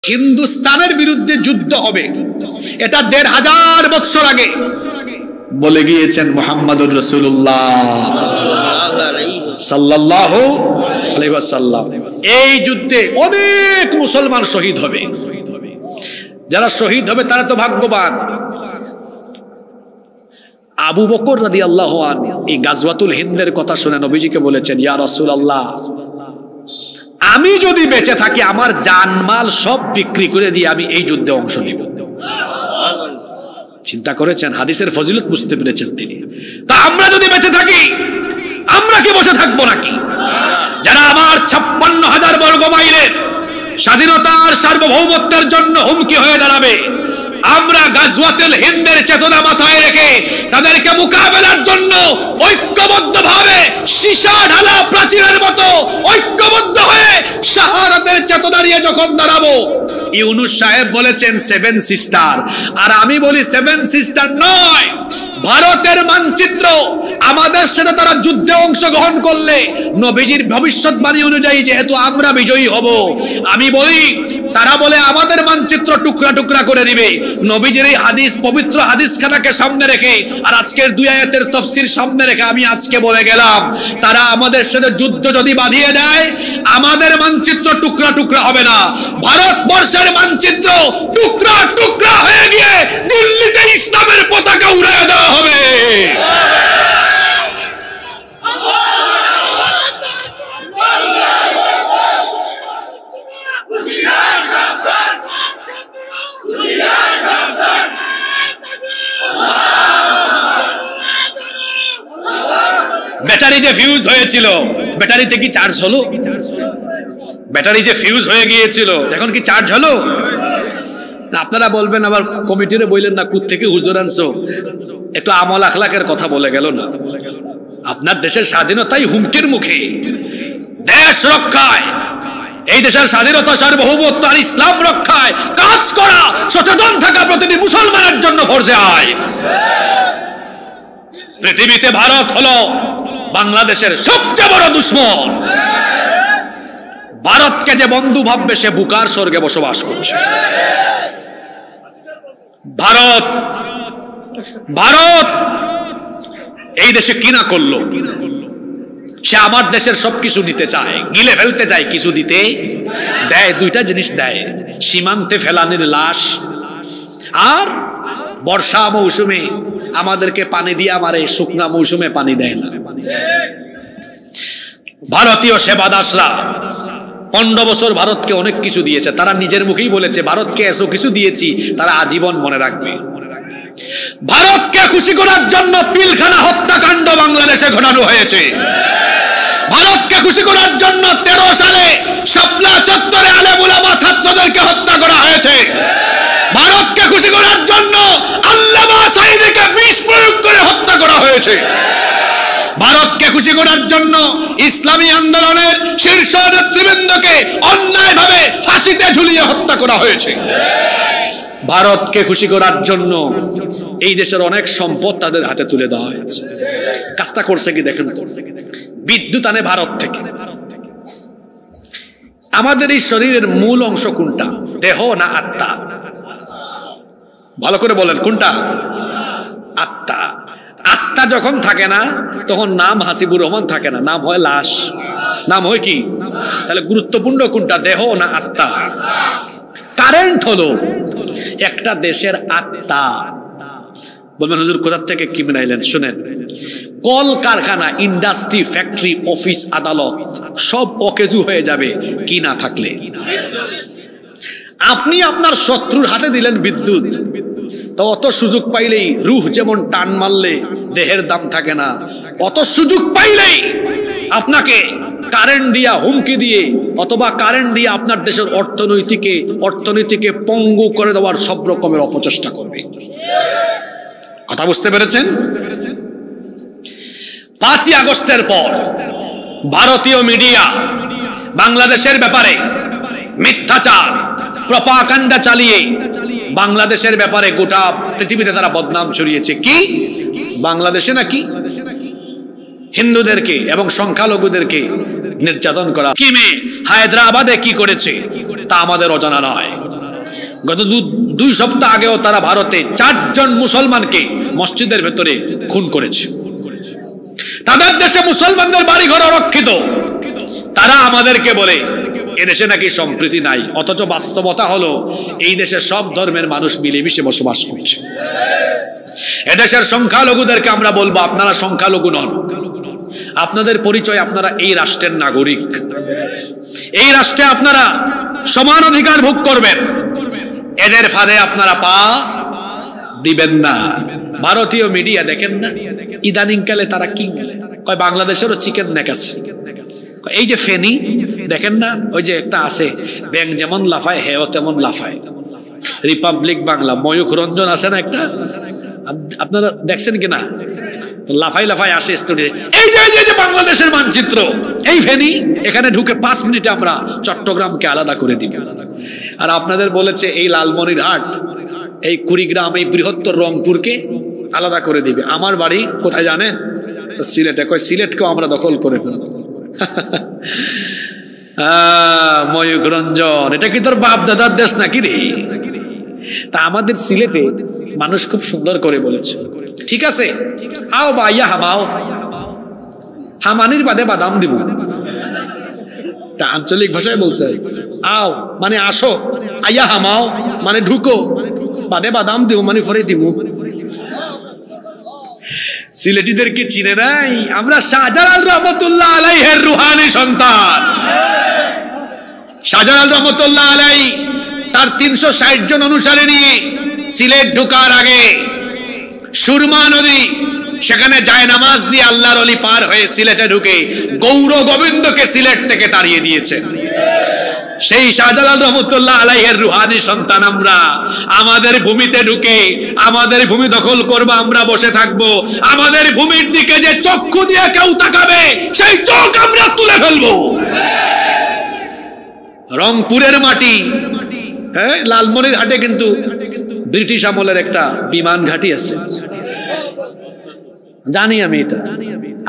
হিন্দুস্তানের বিরুদ্ধে যুদ্ধ হবে, এটা ১৫০০ বছর আগে বলে গিয়েছেন মুহাম্মদুর রাসূলুল্লাহ সাল্লাল্লাহু আলাইহি ওয়াসাল্লাম। এই যুদ্ধে অনেক মুসলমান শহীদ হবে, যারা শহীদ হবে তারা তো ভাগ্যবান। আবু বকর রাদিয়াল্লাহু আনহু এই গাজওয়াতুল হিন্দের কথা শুনে নবীজিকে বলেছেন, ইয়া রাসূলুল্লাহ, আমি যদি বেঁচে থাকি আমার জানমাল সব বিক্রি করে দিয়ে আমি এই যুদ্ধে অংশ নিব। চিন্তা করেছেন, হাদিসের ফজিলত বুঝতে পেরেছেন তিনি। তা আমরা যদি বেঁচে থাকি আমরা কি বসে থাকবো নাকি? যারা আমার ৫৬,০০০ বর্গ মাইলের স্বাধীনতার সার্বভৌমত্বের জন্য হুমকি হয়ে দাঁড়াবে, আমরা গাজওয়াতুল হিন্দের চেতনা মাথায় রেখে তাদেরকে মোকাবেলার জন্য ঐক্যবদ্ধভাবে সীসা ঢালা প্রাচীরের মতো ঐক্যবদ্ধ হয়ে শাহাদাতের চেতনা নিয়ে যখন দাঁড়াবো। ইউনূস সাহেব বলেছেন 7 সিস্টার, আর আমি বলি 7 সিস্টার নয়, ভারতের মানচিত্র আমাদের সাথে তারা যুদ্ধে অংশগ্রহণ করলে নবীজির ভবিষ্যৎবাণী অনুযায়ী যেহেতু আমরা বিজয়ী হব, আমি বলি তারা বলে আমাদের মানচিত্র টুকরা টুকরা করে দিবে। নবীজির এই হাদিস, পবিত্র হাদিস খানাকে সামনে রেখে আর আজকের 2 আয়াতের তাফসীর সামনে রেখে আমি আজকে বলে গেলাম, তারা আমাদের সাথে যুদ্ধ যদি বাঁধিয়ে দেয় আমাদের মানচিত্র টুকরা টুকরা হবে না, ভারতবর্ষের মানচিত্র টুকরা টুকরা হয়ে গিয়ে দিল্লিতে ইসলামের পতাকা উড়িয়ে দেওয়া হবে। ব্যাটারি যে ফিউজ হয়েছিল, ব্যাটারিতে কি চার্জ হলো? ব্যাটারি যে ফিউজ হয়ে গিয়েছিল এখন কি চার্জ হলো? আপনারা বলবেন আবার কমিটিরে বললেন না, কোথা থেকে হুজুর আনছো, একটু আমল আখলাকের কথা বলে গেল না। আপনার দেশের স্বাধীনতাই হুমকির মুখে, দেশ রক্ষায়, এই দেশের স্বাধীনতা সার্বভৌমত্ব আর ইসলাম রক্ষায় কাজ করা, সচেতন থাকা প্রতিটি মুসলমানের জন্য ফরজে আইন। পৃথিবীতে ভারত হলো বাংলাদেশের সবচেয়ে বড় দুশমন। ভারতকে যে বন্ধু ভাববে সে বুকার স্বর্গে বসবাস করছে। ভারত ভারত এই দেশে কিনা করলো, সে আমার দেশের সবকিছু নিতে চায়, গিলে ফেলতে চায়, কিছু দিতে দেয়। 2টা জিনিস দেয়, সীমান্তে ফেলানির লাশ আর বর্ষা মৌসুমে আমাদেরকে পানি দিয়ে মারে, শুকনা মৌসুমে পানি দেয় না। ভারতীয় সেবাদাসরা 15 বছর ভারতকে অনেক কিছু দিয়েছে, তারা নিজের মুখেই বলেছে ভারতকে এসো কিছু দিয়েছি, তারা আজীবন মনে রাখবে। ভারতকে খুশি করার জন্য পিলখানা হত্যাকাণ্ড বাংলাদেশে ঘটানো হয়েছে। ভারতকে খুশি করার জন্য 13 সালে শাপলা চত্বরে আলেম উলামা ছাত্রদেরকে হত্যা করা হয়েছে। ভারতকে খুশি করার জন্য আল্লামা সাঈদীকে বিষ প্রয়োগ করে হত্যা করা হয়েছে। ভারতকে খুশি করার জন্য ইসলামী আন্দোলনের শীর্ষ নেতৃবৃন্দকে অন্যায়ভাবে ফাঁসিতে ঝুলিয়ে হত্যা করা হয়েছে। ভারতকে খুশি করার জন্য এই দেশের অনেক সম্পদ তাদের হাতে তুলে দেওয়া হয়েছে। কাজটা করছে কি দেখেন তো, বিদ্যুৎ আনে ভারত থেকে। আমাদের এই শরীরের মূল অংশ কোনটা, দেহ না আত্মা? ভালো করে বলেন কোনটা? আত্মা। আত্মা যখন থাকে না তখন নাম হাসিবুর রহমান থাকে না, নাম হয় লাশ। নাম হয় কি? তাহলে গুরুত্বপূর্ণ কোনটা, দেহ না আত্মা? কারেন্ট হলো একটা দেশের আত্মা। বলবেন হুজুর কোথা থেকে কি বানাইলেন? শুনেন, কল কারখানা, ইন্ডাস্ট্রি, ফ্যাক্টরি, অফিস, আদালত সব অকেজু হয়ে যাবে কি না থাকলে। আপনি আপনার শত্রুর হাতে দিলেন বিদ্যুৎ, তো অত সুযোগ পাইলেই, রুহ যেমন টান মারলে দেহের দাম থাকে না, অত সুযোগ পাইলেই আপনাকে কারেন্ট দিয়া, হুমকি দিয়ে অথবা কারেন্ট দিয়ে আপনার দেশের অর্থনীতিকে পঙ্গু করে দেওয়ার সব রকমের অপচেষ্টা করবে। কথা বুঝতে পেরেছেন? 5ই আগস্টের পর ভারতীয় মিডিয়া বাংলাদেশের ব্যাপারে মিথ্যাচার, প্রপাগান্ডা চালিয়ে বাংলাদেশের ব্যাপারে গোটা পৃথিবীতে তারা বদনাম ছড়িয়েছে। কি বাংলাদেশে নাকি হিন্দুদেরকে এবং সংখ্যালঘুদেরকে নির্যাতন করা। কিমে হায়দ্রাবাদে কি করেছে তা আমাদের অজানা নয়। গত 2 সপ্তাহ আগেও তারা ভারতে 4 জন মুসলমানকে মসজিদের ভেতরে খুন করেছে। তাদের দেশে মুসলমানদের বাড়িঘর অরক্ষিত। তারা আমাদেরকে বলে এদেশে নাকি সম্প্রীতি নাই, অথচ বাস্তবতা হলো এই দেশে সব ধর্মের মানুষ মিলেমিশে বসবাস করছে। এদেশের সংখ্যালঘুদেরকে আমরা বলবো আপনারা সংখ্যালঘু নন, আপনাদের পরিচয় আপনারা এই রাষ্ট্রের নাগরিক। এই রাষ্ট্রে আপনারা সমান অধিকার ভোগ করবেন, এদের ফাঁদে আপনারা পা দিবেন না। ভারতীয় মিডিয়া দেখেন না ইদানিং কালে তারা কি বলে, কয় বাংলাদেশেরও চিকেন নেক আছে। এই যে ফেনি দেখেন না, ওই যে একটা আছে ব্যাং যেমন লাফায় হেও তেমন লাফায়, রিপাবলিক বাংলা ময়ূখ রঞ্জন আছে না একটা, আপনারা দেখছেন কিনা? লাফাই লাফাই আসে স্টুডিও। এই যে বাংলাদেশের মানচিত্র, এই ফেনি এখানে ঢুকে 5 মিনিটে আমরা চট্টগ্রামকে আলাদা করে দিব। আর আপনাদের বলেছে এই লালমনিরহাট, এই কুড়িগ্রাম, এই বৃহত্তর রংপুরকে আলাদা করে দিবে। আমার বাড়ি কোথায় জানেন? সিলেটে। কয় সিলেটকেও আমরা দখল করে ফেলবো। ময়ূখ রঞ্জন, এটা কি তোর বাপ দাদার দেশ নাকি রে? তা আমাদের সিলেটে মানুষ খুব সুন্দর করে বলেছে, ঠিক আছে আও বা ইয়া হামাও, হামানির বাদে বাদাম দিব। তা আঞ্চলিক ভাষায় বলছে আও মানে আসো, আইয়া হামাও মানে ঢুকো, বাদে বাদাম দিব মানে ফরে দিব। সিলেটিদেরকে চিনে নাই? আমরা শাহজালাল রহমতুল্লাহ আলাইহির রুহানি সন্তান। শাহজালাল রহমতুল্লাহ আলাইহি তার 360 জন অনুসারী নিয়ে সিলেট ঢোকার আগে সুরমা নদী, সেখানে যায় নামাজ দিয়ে আল্লাহর ওলি পার হয়ে সিলেটে ঢুকে গৌর গোবিন্দকে সিলেট থেকে তাড়িয়ে দিয়েছে। সেই শাহজালাল রহমতুল্লাহ আলাইহির রুহানি সন্তান আমরা। আমাদের ভূমিতে ঢুকে আমাদের ভূমি দখল করব, আমরা বসে থাকব। আমাদের ভূমির দিকে যে চক্ষু দিয়ে কেউ তাকাবে সেই চোখ আমরা তুলে ফেলবো। রংপুরের মাটি, হ্যাঁ, লালমনিরহাটে কিন্তু ব্রিটিশ আমলের একটা বিমান ঘাঁটি আছে, জানি আমি এটা।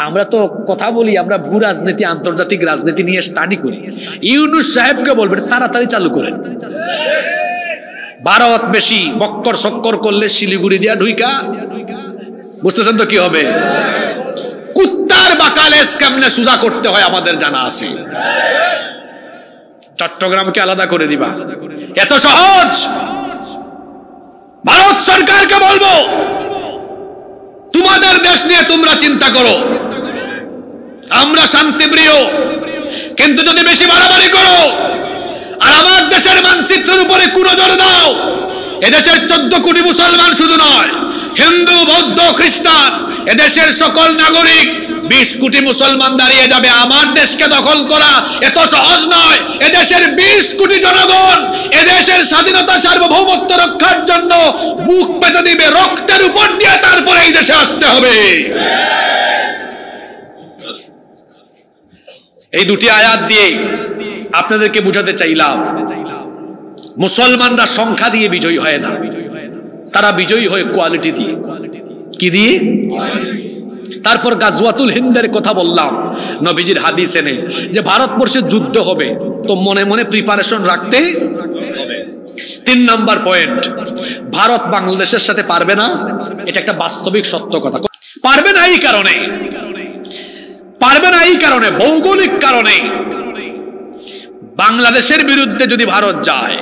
আমরা তো কথা বলি, আমরা ভূ রাজনীতি আন্তর্জাতিক রাজনীতি নিয়ে স্টাডি করি। ইউনূস সাহেবকে বলবেন তাড়াতাড়ি চালু করেন। ভারত বেশি বক্কর সক্কর করলে শিলিগুড়ি দিয়া ঢুইকা, বুঝতেছেন তো কি হবে? কুত্তার বাকালেস কেমনে সুজা করতে হয় আমাদের জানা আছে। চট্টগ্রামকে আলাদা করে দিবা এত সহজ? ভারত সরকারকে বলবো তোমাদের দেশ নিয়ে তোমরা চিন্তা করো, আমরা শান্তিপ্রিয়, কিন্তু যদি বেশি বাড়াবাড়ি করো আর আমার দেশের মানচিত্রের উপরে কুনজর দাও, এদেশের 14 কোটি মুসলমান শুধু নয়, হিন্দু বৌদ্ধ খ্রিস্টান, এদেশের সকল নাগরিক 20 কোটি মুসলমান দাঁড়িয়ে যাবে। আমার দেশকে দখল করা এত সহজ নয়। এদেশের 20 কোটি জনগণ এদেশের স্বাধীনতা সার্বভৌমত্ব রক্ষার জন্য বুক পেতে দিবে, রক্তের উপর দিয়ে তারপরে এই দেশে আসতে হবে। এই দুটি আয়াত দিয়ে আপনাদেরকে বুঝাতে চাইলাম, মুসলমানরা সংখ্যা দিয়ে বিজয়ী হয় না, তারা বিজয়ী হয় কোয়ালিটি দিয়ে। কি দিয়ে? তারপর গাজওয়াতুল হিন্দের কথা বললাম, নবীজির হাদিস এনে যে ভারতবর্ষে যুদ্ধ হবে তো মনে মনে প্রিপারেশন রাখতে হবে। 3 নম্বর পয়েন্ট, ভারত বাংলাদেশের সাথে পারবে না, এটা একটা বাস্তবিক সত্য কথা। পারবে না এই কারণে ভৌগোলিক কারণে। বাংলাদেশের বিরুদ্ধে যদি ভারত যায়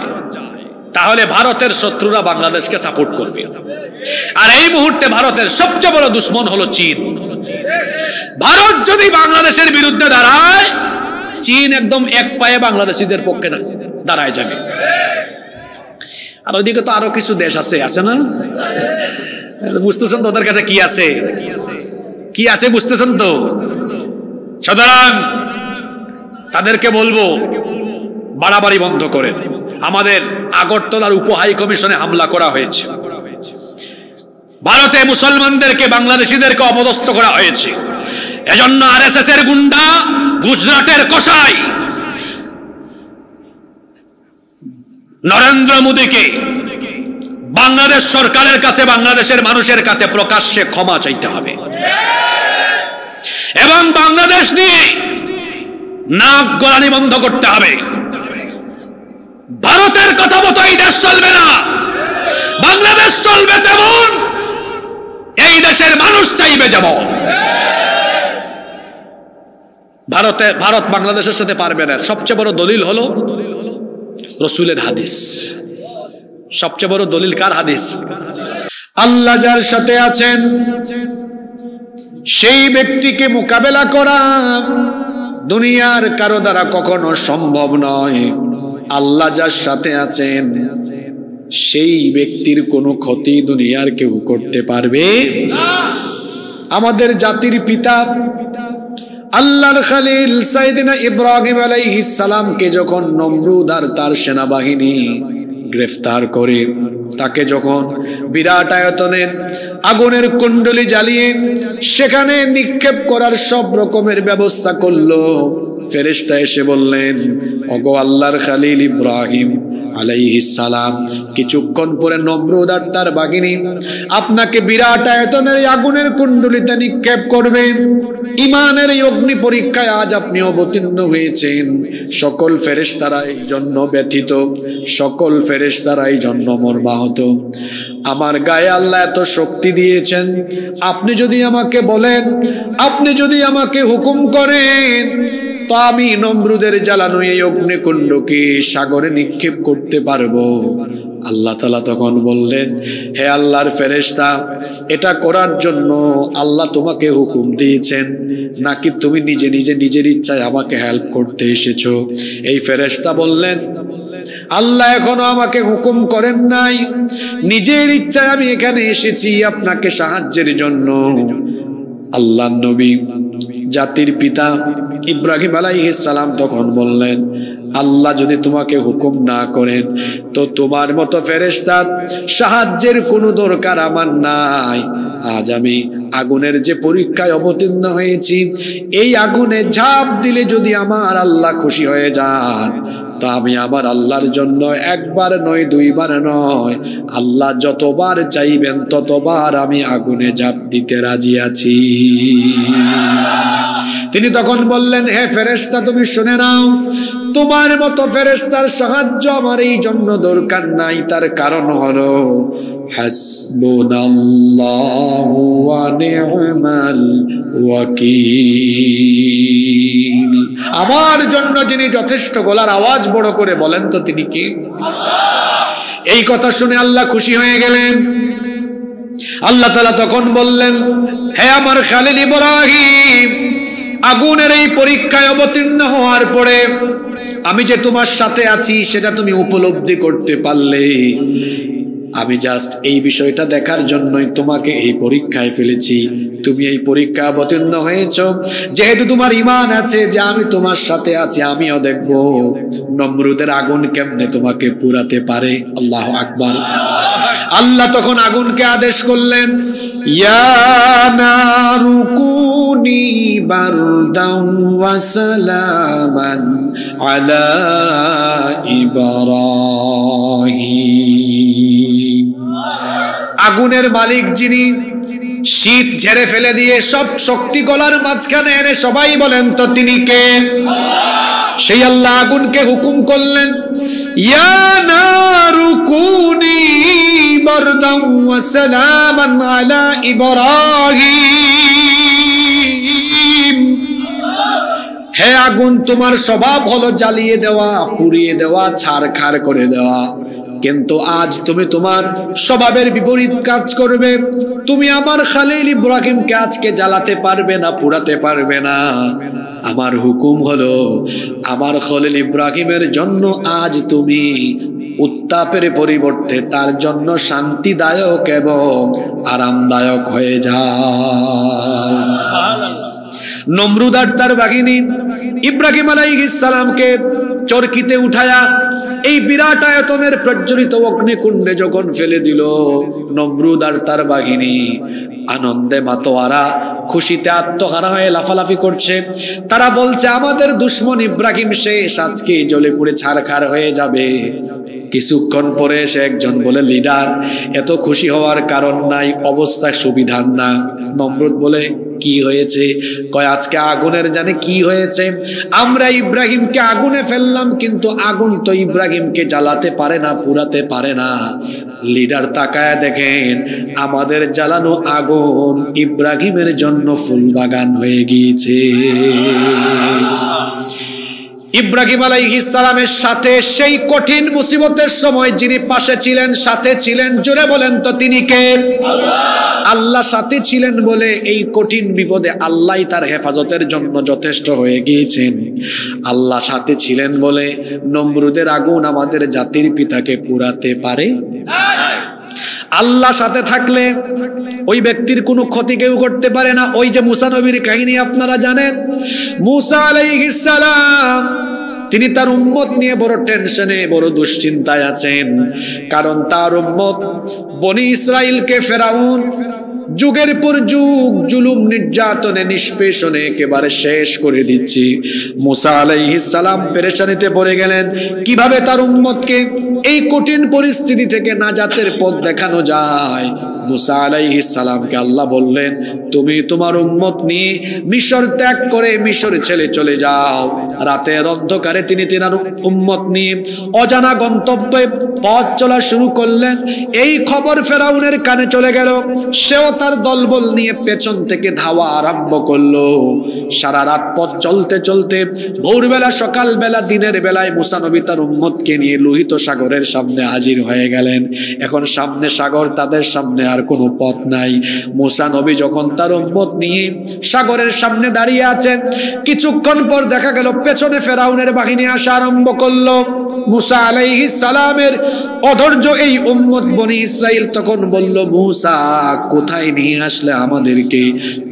তাহলে ভারতের শত্রুরা বাংলাদেশকে সাপোর্ট করবে, আর এই মুহূর্তে ভারতের সবচেয়ে বড় দুশ্মন হলো চীন। ভারত যদি বাংলাদেশের বিরুদ্ধে দাঁড়ায়, চীন একদম এক পায়ে বাংলাদেশিদের পক্ষে দাঁড়ায় যাবে। আর ওইদিকে তো আরো কিছু দেশ আছে না? বুঝতেছেন তো ওদের কাছে কি আছে বুঝতেছেন তো? সুতরাং তাদেরকে বলবো বাড়াবাড়ি বন্ধ করেন। আমাদের আগরতলার উপহাই কমিশনে হামলা করা হয়েছে, ভারতে মুসলমানদেরকে বাংলাদেশিদেরকে অপদস্থ করা হয়েছে। এজন্য আরএসএস এর গুন্ডা, গুজরাটের কসাই নরেন্দ্র মোদীকে বাংলাদেশ সরকারের কাছে, বাংলাদেশের মানুষের কাছে প্রকাশ্যে ক্ষমা চাইতে হবে। এবং বাংলাদেশ নিয়ে নাক গলানি বন্ধ করতে হবে। ভারতের কথা মতো এই দেশ চলবে না, বাংলাদেশ চলবে তেমন, এই দেশের মানুষ চাইবে যেমন। ভারত বাংলাদেশের সাথে পারবে না। সবচেয়ে বড় দলিল হলো রাসূলের হাদিস। সবচেয়ে বড় দলিল কার হাদিস? আল্লাহ যার সাথে আছেন সেই ব্যক্তিকে মোকাবেলা করা দুনিয়ার কারো দ্বারা কখনো সম্ভব নয়। আল্লাহ যার সাথে আছেন সেই ব্যক্তির কোনো ক্ষতি দুনিয়ার কেউ করতে পারবে না। আমাদের জাতির পিতা আল্লাহর খলিল সাইয়েদনা ইব্রাহিম আলাইহিস সালামকে যখন নমরুদ আর তার সেনাবাহিনী গ্রেফতার করে, তাকে যখন বিরাট আয়তনের আগুনের কুণ্ডলী জ্বালিয়ে সেখানে নিক্ষেপ করার সব রকমের ব্যবস্থা করলো, ফেরেশতা এসে বললেন, ওগো আল্লাহর খলিল ইব্রাহিম আলাইহিস সালাম, কিছুক্ষণ পরে নমরুদ আর তার বাহিনী আপনাকে বিরাট আয়তনের আগুনের কুণ্ডলিতে নিক্ষেপ করবে। ইমানের এই অগ্নি পরীক্ষায় আজ আপনি অবতীর্ণ হয়েছেন। সকল ফেরেশতারা এই জন্য ব্যথিত, সকল ফেরেশতারা এই জন্য মর্মাহত। আমার গায়ে আল্লাহ এত শক্তি দিয়েছেন, আপনি যদি আমাকে বলেন, আপনি যদি আমাকে হুকুম করেন, তো আমি নমরুদের জ্বালানো এই অগ্নিকুণ্ডকে সাগরে নিক্ষেপ করতে পারবো। আল্লাহ তাআলা তখন বললেন, হে আল্লাহর ফেরেশতা, এটা করার জন্য আল্লাহ তোমাকে হুকুম দিয়েছেন নাকি তুমি নিজে নিজে নিজের ইচ্ছায় আমাকে হেল্প করতে এসেছো? এই ফেরেশতা বললেন, আল্লাহ এখনো আমাকে হুকুম করেন নাই, নিজের ইচ্ছায় আমি এখানে এসেছি আপনাকে সাহায্যের জন্য। আল্লাহর নবী জাতির পিতা ইব্রাহিম আলাইহিস সালাম তখন বললেন, আল্লাহ যদি তোমাকে হুকুম না করেন তো তোমার মতো ফেরেশতার সাহায্যের কোনো দরকার আমার নাই। আজ আমি আগুনের যে পরীক্ষায় অবতীর্ণ হয়েছি, এই আগুনে ঝাঁপ দিলে যদি আমার আল্লাহ খুশি হয়ে যান, তো আমি আমার আল্লাহর জন্য একবার নয় দুইবার নয়, আল্লাহ যতবার চাইবেন ততবার আমি আগুনে ঝাঁপ দিতে রাজি আছি। তিনি তখন বললেন, হে ফেরেশতা, তুমি শুনে নাও, তোমার মতো ফেরেশতার সাহায্য আমার এই জন্য দরকার নাই। তার কারণ হলো হাসবুনাল্লাহু ওয়া নি'মাল ওয়াকিল। আমার জন্য যিনি যথেষ্ট, গলার আওয়াজ বড় করে বলেন তো তিনি কে? আল্লাহ। এই কথা শুনে আল্লাহ খুশি হয়ে গেলেন। আল্লাহ তাআলা তখন বললেন, হে আমার খলিল ইব্রাহিম, আগুনের এই পরীক্ষায় অবতীর্ণ হওয়ার পরে আমি যে তোমার সাথে আছি সেটা তুমি উপলব্ধি করতে পারলে। আমি জাস্ট এই বিষয়টা দেখার জন্যই তোমাকে এই পরীক্ষায় ফেলেছি। তুমি এই পরীক্ষা অবতীর্ণ হয়েছ, যেহেতু তোমার ঈমান আছে যে আমি তোমার সাথে আছি, আমিও দেখব নমরুদের আগুন কেমনে তোমাকে পুরাতে পারে। আল্লাহু আকবার। আল্লাহ তখন আগুনকে আদেশ করলেন, ইয়া নারু কুনি বারদান ওয়া সালামান আলা ইব্রাহিম। আগুনের মালিক যিনি, শীত ঝেড়ে ফেলে দিয়ে সব শক্তি গলার মাঝখানে এনে সবাই বলেন তো তিনি কে? সেই আল্লাহ আগুনকে হুকুম করলেন, ইয়া নারু কুনি বারদান ওয়া সালামান আলা ইব্রাহিম। হে আগুন, তোমার স্বভাব হলো জ্বালিয়ে দেওয়া, পুড়িয়ে দেওয়া, ছারখার করে দেওয়া, কিন্তু আজ তুমি তোমার স্বভাবের বিপরীত কাজ করবে। তুমি আমার খলিল ইব্রাহিমকে আজকে জ্বালাতে পারবে না, পুড়াতে পারবে না। আমার হুকুম হলো আমার খলিল ইব্রাহিমের জন্য আজ তুমি উত্তাপের পরিবর্তে তার জন্য শান্তিদায়ক এবং আরামদায়ক হয়ে যাও। নমরুদ আর তার বাহিনী ইব্রাহিম আলাইহিস সালামকে চরকিতে উঠায়া এই বিরাট আয়তনের প্রজ্বলিত অগ্নিকুণ্ডে যখন ফেলে দিল, নমরুদ আর তার বাহিনী আনন্দে মাতোয়ারা, খুশিতে আত্মহারা হয়ে লাফালাফি করছে। তারা বলছে, আমাদের দুশমন ইব্রাহিম শেষ, আজকে জ্বলে পুড়ে ছারখার হয়ে যাবে। কিছুক্ষণ পরে এসে একজন বলে, লিডার, এত খুশি হওয়ার কারণ নাই, অবস্থা সুবিধার না। নমরুদ বলে, কি হয়েছে? কয় আজকে আগুনের জানে কি হয়েছে, আমরা ইব্রাহিমকে আগুনে ফেললাম, কিন্তু আগুন তো ইব্রাহিমকে জ্বালাতে পারে না, পুরাতে পারে না। লিডার তাকায় দেখেন আমাদের জ্বালানো আগুন ইব্রাহিমের জন্য ফুল বাগান হয়ে গিয়েছে। ইব্রাহিম আলাইহিস সালামের সাথে সেই কঠিন মুসিবতের সময় যিনি পাশে ছিলেন, সাথে ছিলেন, জোরে বলেন তো তিনি কে? আল্লাহ সাথে ছিলেন বলে এই কঠিন বিপদে আল্লাহই তার হেফাজতের জন্য যথেষ্ট হয়ে গিয়েছেন। আল্লাহ সাথে ছিলেন বলে নমরুদের আগুন আমাদের জাতির পিতাকে পুরাতে পারে। আল্লাহ সাথে থাকলে ওই ব্যক্তির কোনো ক্ষতি কেউ করতে পারে না। ওই যে মুসা নবীর কাহিনী আপনারা জানেন, মুসা আলাইহিস সালাম তিনি তার উম্মত নিয়ে বড় টেনশনে, বড় দুশ্চিন্তায় আছেন, কারণ তার উম্মত বনি ইসরাইলকে ফেরাউন যুগের পর যুগ জুলুম নির্যাতনে নিষ্পেষণে একেবারে শেষ করে দিচ্ছি। মুসা আলাইহিস সালাম পেরেশানিতে পড়ে গেলেন, কিভাবে তার উম্মতকে এই কঠিন পরিস্থিতি থেকে নাজাতের পথ দেখানো যায়। মুসা আলাইহিস সালামকে আল্লাহ বললেন, তুমি তোমার উম্মত নিয়ে মিশর ত্যাগ করে মিশর ছেড়ে চলে যাও। রাতের অন্ধকারে তিনি তিনার উম্মত নিয়ে অজানা গন্তব্যে পথ চলা শুরু করলেন। এই খবর ফেরাউনের কানে চলে গেল, সেও তার দলবল নিয়ে পেছন থেকে ধাওয়া আরম্ভ করলো। সারা রাত পথ চলতে চলতে ভোরবেলা, সকালবেলা, দিনের বেলায় মুসা নবী তার উম্মতকে নিয়ে লোহিত সাগরের সামনে হাজির হয়ে গেলেন। এখন সামনে সাগর, তাদের সামনে আর কোনো পথ নাই। মুসা নবী যখন তার উম্মত নিয়ে সাগরের সামনে দাঁড়িয়ে আছেন, কিছুক্ষণ পর দেখা গেল পেছনে ফেরাউনের বাহিনী আসা আরম্ভ করলো। মুসা আলাইহিস সালামের অধৈর্য এই উম্মত বনি ইসরাইল তখন বলল, মুসা কোথায় নিয়ে আসলে আমাদেরকে?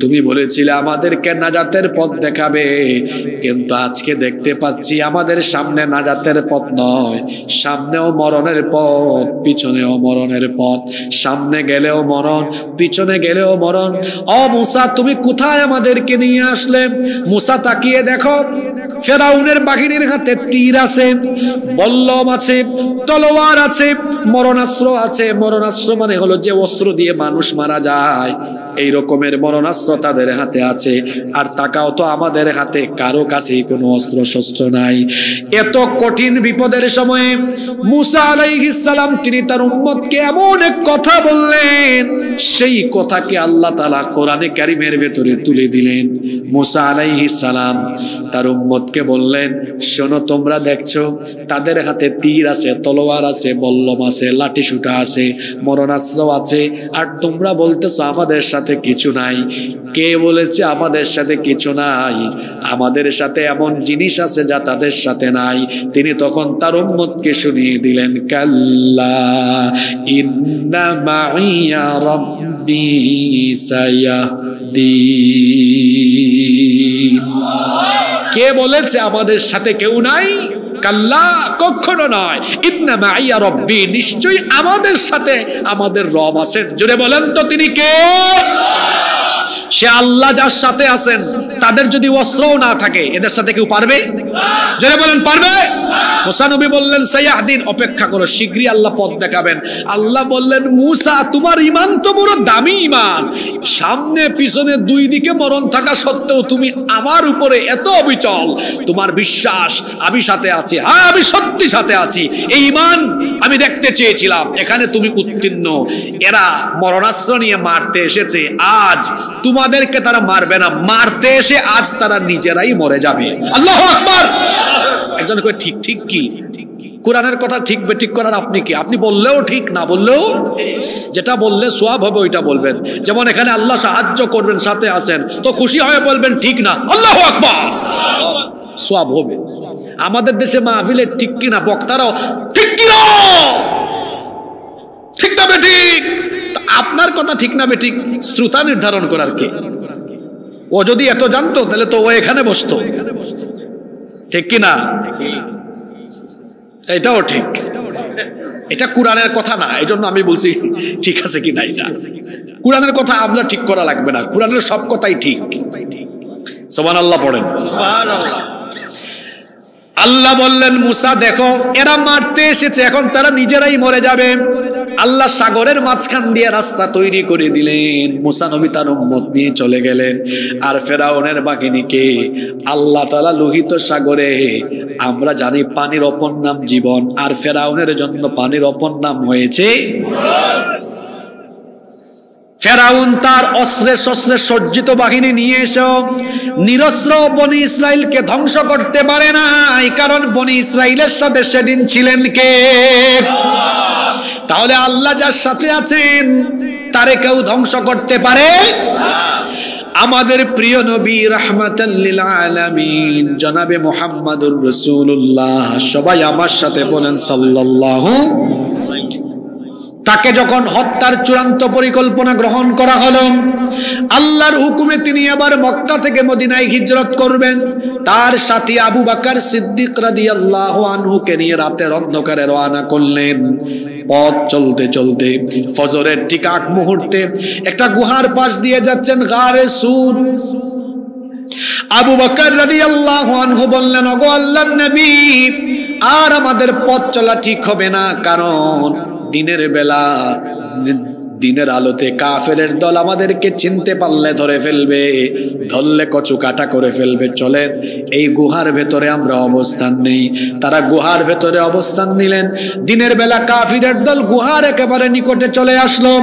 তুমি বলেছিলে আমাদেরকে নাজাতের পথ দেখাবে, কিন্তু আজকে দেখতে পাচ্ছি আমাদের সামনে নাজাতের পথ নয়, সামনেও মরণের পথ, পিছনেও মরণের পথ। সামনে গেলেও মরণ, পিছনে গেলেও মরণ। ও মুসা তুমি কোথায় আমাদেরকে নিয়ে আসলে? মুসা তাকিয়ে দেখো ফেরাউনের বাহিনীর হাতে তীর আছে, বল্লম আছে, তলোয়ার আছে, মরণাস্ত্র আছে। মরণাস্ত্র মানে হলো যে অস্ত্র দিয়ে মানুষ মারা যায়, এই রকমের মরণাস্ত্র তাদের হাতে আছে। আর তাকাও তো আমাদের হাতে কারো কাছেই কোনো অস্ত্র শস্ত্র নাই। এত কঠিন বিপদের সময়ে মুসা আলাইহিস সালাম তিনি তার উম্মতকে এমন এক কথা বললেন, সেই কথাকে আল্লাহ তাআলা কোরআনে কারীমের ভেতরে তুলে দিলেন। মুসা আলাইহিস সালাম তার উম্মতকে বললেন, শোনো, তোমরা দেখছো তাদের হাতে তীর আছে, তলোয়ার আছে, বল্লম আছে, লাঠি সুটা আছে, মরণাস্ত্র আছে, আর তোমরা বলতেছো আমাদের সাথে কিছু নাই। কে বলেছে আমাদের সাথে কিছু নাই? আমাদের সাথে এমন জিনিস আছে যা তাদের সাথে নাই। তিনি তখন তার উম্মতকে শুনিয়ে দিলেন, কাল্লা ইন্না মাইয়া রাব্বি সায়াহদিন। কে বলেছে আমাদের সাথে কেউ নাই? কাল্লা, কখনো নয়। ইন্না মাইয়া রাব্বি, নিশ্চয়ই আমাদের সাথে আমাদের রব আছেন। জোরে বলেন তো তিনি কে? সে আল্লাহ যার সাথে আছেন, তাদের যদি অস্ত্রও না থাকে এদের সাথে কেউ পারবে? জোরে বলেন পারবে? মুসা নবী বললেন, সায়াহদিন, অপেক্ষা করো, শীঘ্রই আল্লাহ পথ দেখাবেন। আল্লাহ বললেন, মুসা তোমার ঈমান তো বড় দামি ঈমান, সামনে পিছনে দুই দিকে মরণ থাকা সত্ত্বেও তুমি আমার উপরে এত অবিচল, তোমার বিশ্বাস আমি সাথে আছি। হ্যাঁ, আমি সত্যি সাথে আছি, এই ঈমান আমি দেখতে চেয়েছিলাম, এখানে তুমি উত্তীর্ণ। এরা মরণাস্ত্র নিয়ে মারতে এসেছে, আজ তোমাদেরকে তারা মারবে না, মারতে এসে আজ তারা নিজেরাই মরে যাবে। আল্লাহু আকবার। একজন কই ঠিক ঠিক কি? কোরআনের কথা ঠিক বেঠিক করার আপনি কি? আপনি বললেও ঠিক, না বললেও, যেটা বললে সওয়াব হবে ওইটা বলবেন। যেমন এখানে আল্লাহ সাহায্য করবেন, সাথে আছেন, তো খুশি হয়ে বলবেন ঠিক না, আল্লাহু আকবার, সওয়াব হবে। আমাদের দেশে মাহফিলে ঠিক কিনা বক্তারাও ঠিক কিনা, ঠিক না বেঠিক? আপনার কথা ঠিক না বেঠিক শ্রোতা নির্ধারণ করার কে? ও যদি এত জানতো তাহলে তো ও এখানে বসতো, ঠিক কিনা? এটাও ঠিক, এটা কোরআনের কথা না, এই জন্য আমি বলছি ঠিক আছে কিনা। এটা কোরআনের কথা আমরা ঠিক করা লাগবে না, কোরআনের সব কথাই ঠিক। সুবহানাল্লাহ পড়েন। আল্লাহ বললেন, মুসা দেখো এরা মারতে এসেছে, এখন তারা নিজেরাই মরে যাবে। আল্লাহ সাগরের মাঝখান দিয়ে রাস্তা তৈরি করে দিলেন। মুসা নবী তার উম্মত নিয়ে চলে গেলেন। আর ফেরাউনের বাহিনীকে আল্লাহ তাআলা লোহিত সাগরে, আমরা জানি পানির অপর নাম জীবন, আর ফেরাউনের জন্য পানির অপর নাম হয়েছে। ফেরাউন তার অস্ত্রে শস্ত্রে সজ্জিত বাহিনী নিয়ে এসেও নিরস্ত্র বনি ইসরাইলকে ধ্বংস করতে পারে নাই, কারণ বনি ইসরাইলের সাথে সেদিন ছিলেন কে? তাহলে আল্লাহ যার সাথে আছেন তারে কেউ ধ্বংস করতে পারে? আমাদের প্রিয় নবী রাহমাতাল লিল আলামিন জনাবে মুহাম্মাদুর রাসূলুল্লাহ, সবাই আমার সাথে বলেন সাল্লাল্লাহু। তাকে যখন হত্যার চূড়ান্ত পরিকল্পনা গ্রহণ করা হলো, আল্লাহর হুকুমে তিনি আবার মক্কা থেকে মদিনায় হিজরত করবেন। তার সাথী আবু বকর সিদ্দিক রাদিয়াল্লাহু আনহুকে নিয়ে রাতের অন্ধকারে রওনা করলেন। পথ চলতে চলতে ফজরের ঠিক আগ মুহূর্তে একটা গুহার পাশ দিয়ে যাচ্ছেন, গারে সুর। আবু বকর রাদিয়াল্লাহু আনহু বললেন, ওগো আল্লাহর নবী, আর আমাদের পথ চলা ঠিক হবে না, কারণ দিনের বেলা দিনের আলোতে কাফেরের দল আমাদেরকে চিনতে পারলে ধরে ফেলবে, ধরলে কচু কাটা করে ফেলবে। চলেন এই গুহার ভেতরে আমরা অবস্থান নেই। তারা গুহার ভেতরে অবস্থান নিলেন। দিনের বেলা কাফিরের দল গুহার একেবারে নিকটে চলে আসলো।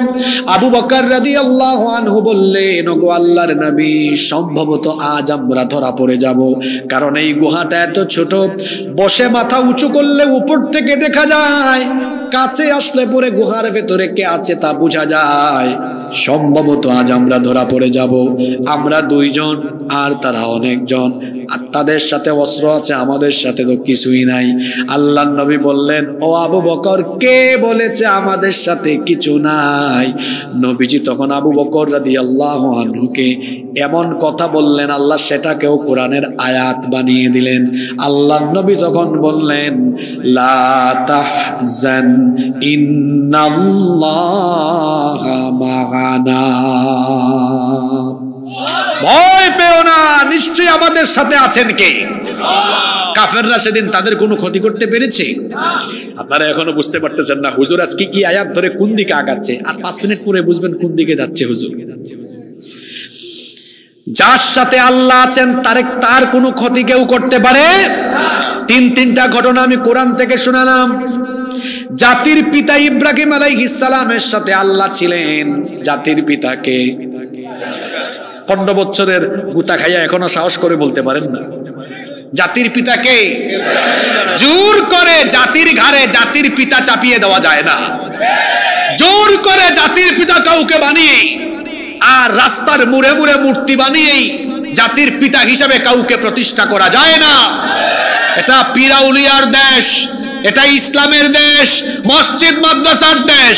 আবু বকর রাদিয়াল্লাহু আনহু বললেন, ওগো আল্লাহর নবী, সম্ভবত আজ আমরা ধরা পড়ে যাব, কারণ এই গুহাটা এত ছোট, বসে মাথা উঁচু করলে উপর থেকে দেখা যায়, কাছে আসলে পরে গুহার ভেতরে কে আছে তা বোঝা যায়। সম্ভবত আজ আমরা ধরা পড়ে যাব। আমরা দুইজন আর তারা অনেকজন, আর তাদের সাথে অস্ত্র আছে, আমাদের সাথে তো কিছুই নাই। আল্লাহর নবী বললেন, ও আবু বকর, কে বলেছে আমাদের সাথে কিছু নাই? নবীজি তখন আবু বকর রাদিয়াল্লাহু আনহুকে এমন কথা বললেন, আল্লাহ সেটাকেও কোরআনের আয়াত বানিয়ে দিলেন। আল্লাহর নবী তখন বললেন, লা তাহজান ইন্নাল্লাহা মা'ানা, ভয় পেও না, নিশ্চয়ই আমাদের সাথে আছেন কে? কাফেররা সেদিন তাদের কোনো ক্ষতি করতে পেরেছে? আপনারা এখনো বুঝতে পারতেছেন না হুজুর আজকে কি আয়াত ধরে কোন দিকে আগাচ্ছে, আর 5 মিনিট পরে বুঝবেন কোন দিকে যাচ্ছে হুজুর। যার সাথে আল্লাহ আছেন তার কোনো ক্ষতি কেউ করতে পারে? তিনটা ঘটনা আমি কোরআন থেকে শোনালাম। জাতির পিতা ইব্রাহিম আলাইহিস সালামের সাথে আল্লাহ ছিলেন। জাতির পিতাকে 15 বছরের গুতা খাইয়া এখনো সাহস করে বলতে পারেন না জাতির পিতাকে? জোর করে জাতির ঘাড়ে জাতির পিতা চাপিয়ে দেওয়া যায় না। জোর করে জাতির পিতা কাউকে বানিয়ে আর রাস্তার মুড়ে মুড়ে মূর্তি বানিয়েই জাতির পিতা হিসেবে কাউকে প্রতিষ্ঠা করা যায় না। এটা পীর আউলিয়ার দেশ, এটা ইসলামের দেশ, মসজিদ মাদ্রাসার দেশ।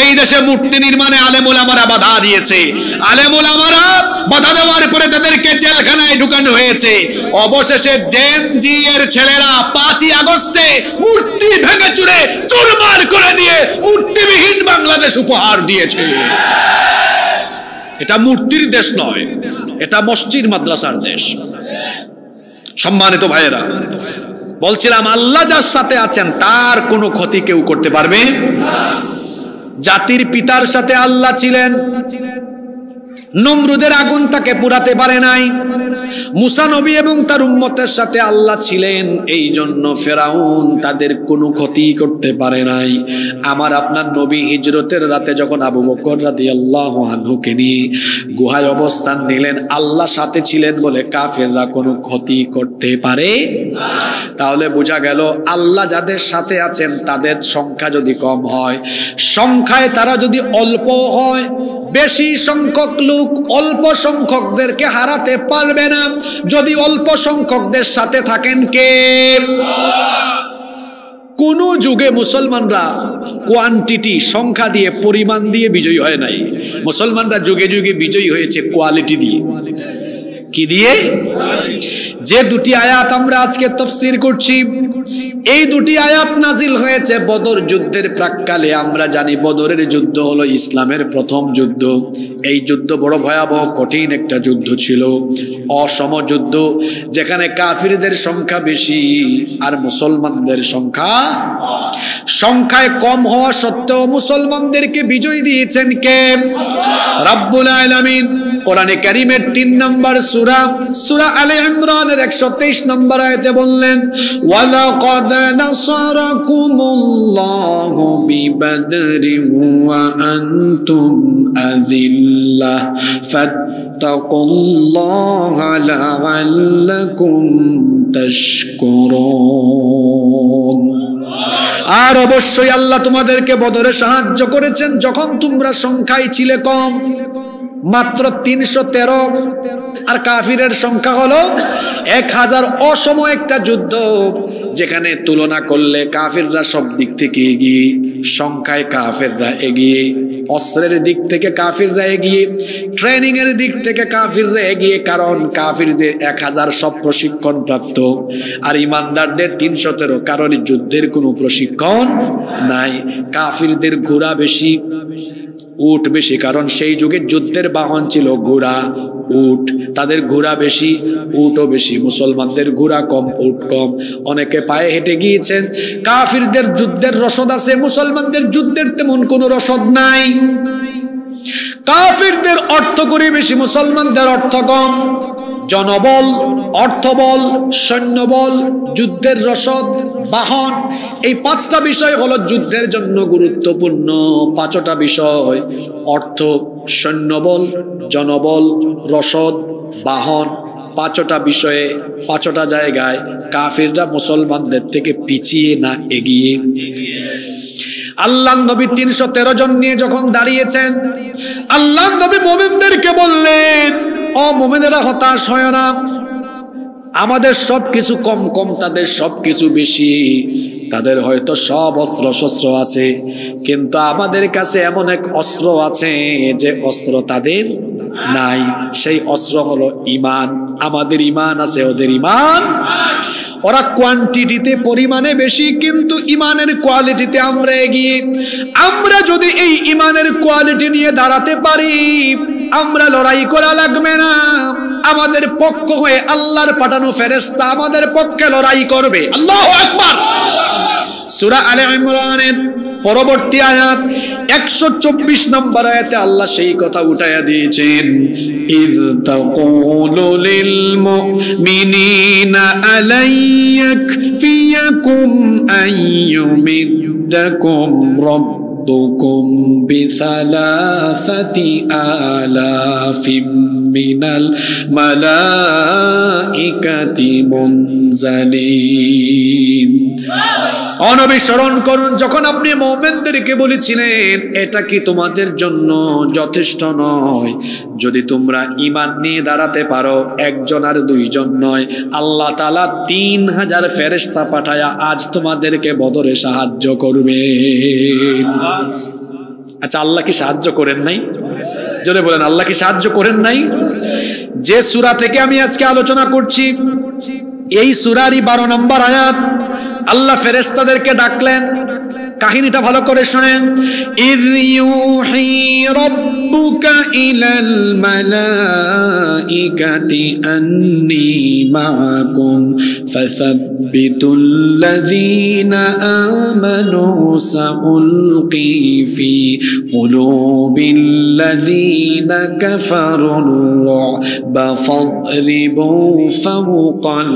এই দেশে মূর্তি নির্মাণে আলেম ওলামারা বাধা দিয়েছে। আলেম ওলামারা বাধা দেওয়ার পরে তাদেরকে জেলখানায় ঢুকানো হয়েছে। অবশেষে জেন জি এর ছেলেরা 5ই আগস্টে মূর্তি ভেঙে চুরে চুরমার করে দিয়ে মূর্তিবিহীন বাংলাদেশ উপহার দিয়েছে। এটা মূর্তির দেশ নয়, এটা মসজিদ মাদ্রাসার দেশ। সম্মানিত ভাইয়েরা, বলছিলাম আল্লাহ যার সাথে আছেন তার কোনো ক্ষতি কেউ করতে পারবে? জাতির পিতার সাথে আল্লাহ ছিলেন, নমরুদের আগুন তাকে পুরাতে পারে নাই। মুসা নবী এবং তার উম্মতের সাথে আল্লাহ ছিলেন, এই জন্য ফেরাউন তাদের কোনো ক্ষতি করতে পারে নাই। আমার আপনার নবী হিজরতের রাতে যখন আবু বকর রাদিয়াল্লাহু আনহুকে নিয়ে গুহায় অবস্থান নিলেন, আল্লাহ সাথে ছিলেন বলে কাফেররা কোনো ক্ষতি করতে পারে? তাহলে বোঝা গেল আল্লাহ যাদের সাথে আছেন তাদের সংখ্যা যদি কম হয়, সংখ্যায় তারা যদি অল্প হয়, বেশি সংখ্যক লোক অল্প সংখ্যকদেরকে হারাতে পারবে না যদি অল্প সংখ্যকদের সাথে থাকেন কে? কোন যুগে মুসলমানরা কোয়ান্টিটি সংখ্যা দিয়ে পরিমাণ দিয়ে বিজয়ী হয় নাই। মুসলমানরা যুগে যুগে বিজয়ী হয়েছে কোয়ালিটি দিয়ে। কি দিয়ে? যে দুটি আয়াত আমরা আজকে তাফসীর করছি, এই দুটি আয়াত নাজিল হয়েছে বদর যুদ্ধের প্রাক্কালে। আমরা জানি বদরের যুদ্ধ হলো ইসলামের প্রথম যুদ্ধ। এই যুদ্ধ বড় ভয়াবহ কঠিন একটা যুদ্ধ ছিল, অসম যুদ্ধ, যেখানে কাফিরদের সংখ্যা বেশি আর মুসলমানদের সংখ্যায় কম হওয়া সত্ত্বেও মুসলমানদেরকে বিজয় দিয়েছেন কে? রাব্বুল আলামিন কোরআনে কারীমের 3 নম্বর সূরা সূরা আলে ইমরানের 123 নম্বর আয়াতে বললেন, ওয়ালাকাদ নাসারাকুমুল্লাহু বিবাদরিন ওয়া আনতুম আযিল্লাহ ফাত্তাকুল্লাহা লাআল্লাকুম তাশকুরুন। আর অবশ্যই আল্লাহ তোমাদেরকে বদরে সাহায্য করেছেন যখন তোমরা সংখ্যায় ছিলে কম, মাত্র 313, আর কাফিরের সংখ্যা হলো 1000। অসম একটা যুদ্ধ, যেখানে তুলনা করলে কাফিররা সব দিক থেকে এগিয়ে, সংখ্যায় কাফিররা এগিয়ে, অস্ত্রের দিক থেকে কাফিররা এগিয়ে, ট্রেনিং এর দিক থেকে কাফিররা এগিয়ে, কারণ কাফিরদের 1000 সব প্রশিক্ষণ প্রাপ্ত, আর ইমানদারদের 313, কারণ যুদ্ধের কোনো প্রশিক্ষণ নাই। কাফিরদের ঘোড়া বেশি, উট বেশি, কারণ সেই যুগে যুদ্ধের বাহন ছিল ঘোড়া, উট। তাদের ঘোড়া বেশি, উটও বেশি। মুসলমানদের ঘোড়া কম, উট কম, অনেকে পায়ে হেঁটে গিয়েছেন। কাফিরদের যুদ্ধের রসদ আছে, মুসলমানদের যুদ্ধের তেমন কোনো রসদ নাই। কাফিরদের অর্থ করি বেশি, মুসলমানদের অর্থ কম। জনবল, অর্থবল, সৈন্যবল, যুদ্ধের রসদ, বাহন, এই 5টা বিষয় হলো যুদ্ধের জন্য গুরুত্বপূর্ণ। 5টা বিষয়, অর্থ, সৈন্যবল, জনবল, রসদ, বাহন, 5টা বিষয়ে 5টা জায়গায় কাফিররা মুসলমানদের থেকে পিছিয়ে না এগিয়ে। আল্লাহ নবী 313 জন নিয়ে যখন দাঁড়িয়েছেন, আল্লাহ নবী মুমিনদেরকে বললেন, ও মুমিনেরা হতাশ হয় না, আমাদের সবকিছু কম কম, তাদের সবকিছু বেশি। তাদের হয়তো সব অস্ত্র শস্ত্র আছে, কিন্তু আমাদের কাছে এমন এক অস্ত্র আছে যে অস্ত্র তাদের নাই। সেই অস্ত্র হলো ঈমান। আমাদের ঈমান আছে, ওদের ঈমান। ওরা কোয়ান্টিটিতে পরিমাণে বেশি, কিন্তু ঈমানের কোয়ালিটিতে আমরা এগিয়ে। আমরা যদি এই ঈমানের কোয়ালিটি নিয়ে দাঁড়াতে পারি, আমরা লড়াই করা লাগবে না, আমাদের পক্ষ হয়ে আল্লাহর পাঠানো ফেরেশতা আমাদের পক্ষে লড়াই করবে। আল্লাহু আকবার। সূরা আলে ইমরানের পরবর্তী আয়াত 124 নম্বর আয়াতে আল্লাহ সেই কথা উঠায়া দিয়েছেন, ইয তাকুলু লিল মুমিনিনা আলাইয়াকফিয়াকুম আইয়ুমিদ্দাকুম রাব্বুকুম বিসালাসাতি আলাফিম মিনাল মালাইকাতি মুনজালিন। নবী স্মরণ করুন, যখন আপনি মুমিনদেরকে বলেছিলেন এটা কি তোমাদের জন্য যথেষ্ট নয়, যদি তোমরা ঈমান নিয়ে দাঁড়াতে পারো, একজন আর দুইজন নয়, আল্লাহ তাআলা 3000 ফেরেশতা পাঠায়া আজ তোমাদেরকে বদরে সাহায্য করবে। আচ্ছা, আল্লাহ কি সাহায্য করেন নাই? জোরে বলেন, আল্লাহ কি সাহায্য করেন নাই? যে সূরা থেকে আমি আজকে আলোচনা করছি, এই সূরারই 12 নম্বর আয়াত আল্লাহ ফেরেশতাদেরকে ডাকলেন। কাহিনীটা ভালো করে শুনেন। ইয ইউহি রাব্বুকা ইলাল মালাইকাতি আন্নী মাআকুম ফাসাব্বিতুল্লাযীনা আমানু সাউলকি ফি কুলুবিল্লাযীনা কাফারুর রু'বা ফাদরিবু ফাওকাল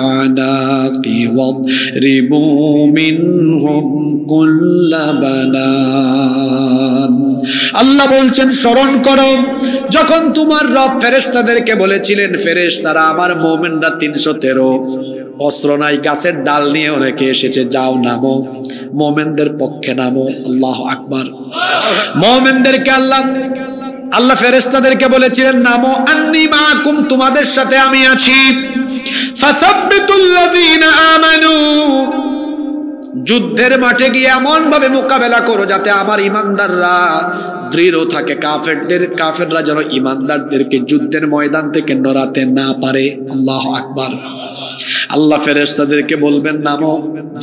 আ'নাকি ওয়াদরিবু মিনহুম কুল্লা বানান। আল্লাহ বলছেন, স্মরণ করো যখন তোমার রব ফেরেশতাদেরকে বলেছিলেন, ফেরেশতারা আমার মুমিনরা 313, অস্ত্র নাই, গাছের ডাল নিয়ে অনেকে এসেছে, যাও নামো, মুমিনদের পক্ষে নামো। আল্লাহু আকবার। মুমিনদেরকে আল্লাহ ফেরেশতাদেরকে বলেছিলেন, নামো, আন্নী মাআকুম, তোমাদের সাথে আমি আছি। ফাসাব্বিতুল্লাযীনা আমানু, যুদ্ধের মাঠে গিয়ে এমন ভাবে মোকাবেলা করো যাতে আমার ইমানদাররা দৃঢ় থাকে, কাফেররা যেন ইমানদারদেরকে যুদ্ধের ময়দান থেকে নড়াতে না পারে। আল্লাহু আকবার। আল্লাহ ফেরেশতাদেরকে বলবেন, নামো,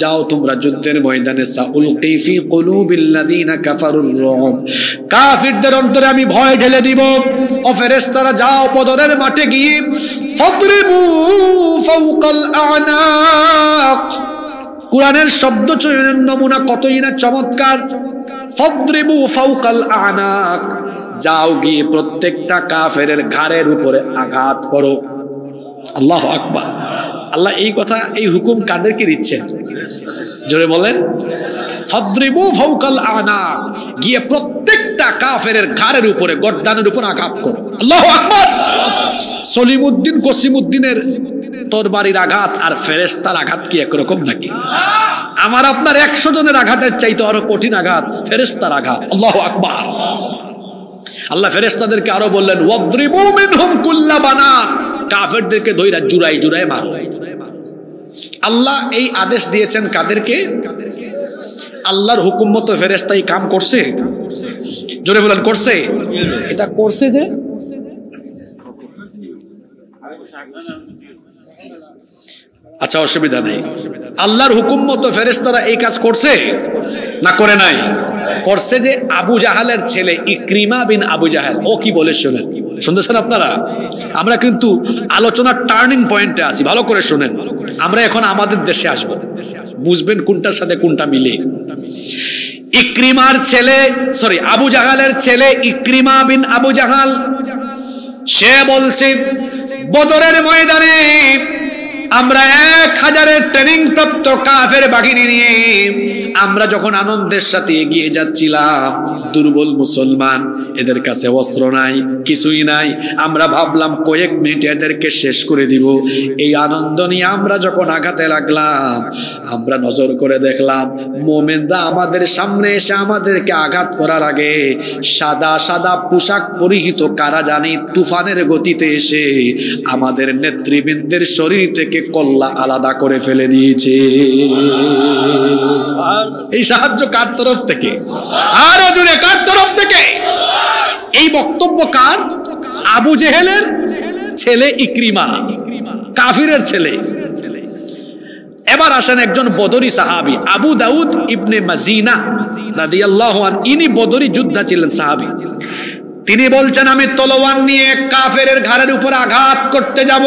যাও তোমরা যুদ্ধের ময়দানে। সাউলকি ফি কুলুবিল্লাযিনা কাফারুর রুব, কাফিরদের অন্তরে আমি ভয় ঢেলে দিব। ও ফেরেশতারা, যাও বদরের মাঠে গিয়ে ফাদরিবু ফাওকাল আ'নাক। কুরআনের শব্দ চয়নের নমুনা কতই না চমৎকার। ফাদরিবু ফাওকাল আ'নাক, যাও গিয়ে প্রত্যেকটা কাফেরের ঘাড়ের উপরে আঘাত করো। আল্লাহু আকবার। আল্লাহ এই কথা, এই হুকুম কাদেরকে দিচ্ছেন? জোরে বলেন। ফাদরিবু ফাওকাল আ'নাক, গিয়ে প্রত্যেকটা কাফেরের ঘাড়ের উপরে, গর্দানের উপর আঘাত করো। আল্লাহু আকবার। সলিমউদ্দিন কসিমউদ্দিনের তরবারির আঘাত আর ফেরেশতার আঘাত কি একরকম নাকি? আমার আপনার 100 জনের আঘাতের চাইতে আরো কঠিন আঘাত ফেরেশতার আঘাত। আল্লাহু আকবার। আল্লাহ ফেরেশতাদেরকে আরো বললেন, ওয়াদরিবু মিনহুম কুল্লা বানান, কাফেরদেরকে ধইরা জুড়াই জুড়াই মারো। আল্লাহ এই আদেশ দিয়েছেন কাদেরকে? আল্লাহর হুকুম মতো ফেরেশতাই কাম করছে। জোরে বলেন, করছে। এটা করছে যে আচ্ছা, অসুবিধা নেই। আল্লাহর হুকুম মতো ফেরেশতারা এই কাজ করছে না করে নাই? করছে। যে আবু জাহালের ছেলে ইকরিমা বিন আবু জাহাল, ও কি বলে শোনেন, শুনতেছেন আপনারা? আমরা কিন্তু আলোচনার টার্নিং পয়েন্টে আছি, ভালো করে শোনেন। আমরা এখন আমাদের দেশে আসব, বুঝবেন কোনটার সাথে কোনটা মিলে। ইকরিমার ছেলে, আবু জাহালের ছেলে ইকরিমা বিন আবু জাহাল, সে বলছে, বদরের ময়দানে আমরা 1000 ট্রেনিং প্রাপ্ত কাফের বাহিনী নিয়ে আমরা যখন আনন্দের সাথে এগিয়ে যাচ্ছিলাম, দুর্বল মুসলমান, এদের কাছে অস্ত্র নাই, কিছুই নাই। আমরা ভাবলাম কয়েক মিনিটে এদেরকে শেষ করে দিব। এই আনন্দ নিয়ে আমরা যখন আঘাতে লাগলাম, আমরা নজর করে দেখলাম মোমেনরা আমাদের সামনে এসে আমাদেরকে আঘাত করার আগে সাদা সাদা পোশাক পরিহিত কারা জানি তুফানের গতিতে এসে আমাদের নেতৃবৃন্দের শরীর থেকে কল্লা আলাদা করে ফেলে দিয়েছে। এই সাহায্য কার তরফ থেকে? আরো জোরে, কার তরফ থেকে? এই বক্তব্য কার? আবু জেহেলের ছেলে ইকরিমা, কাফিরের ছেলে। এবার আসেন একজন বদরি সাহাবী, আবু দাউদ ইবনে মাজিনা রাদিয়াল্লাহু আনহু, ইনি বদরি যোদ্ধা ছিলেন, সাহাবী। তিনি বলছেন, আমি তলোয়ার নিয়ে কাফেরের ঘাড়ের উপর আঘাত করতে যাব।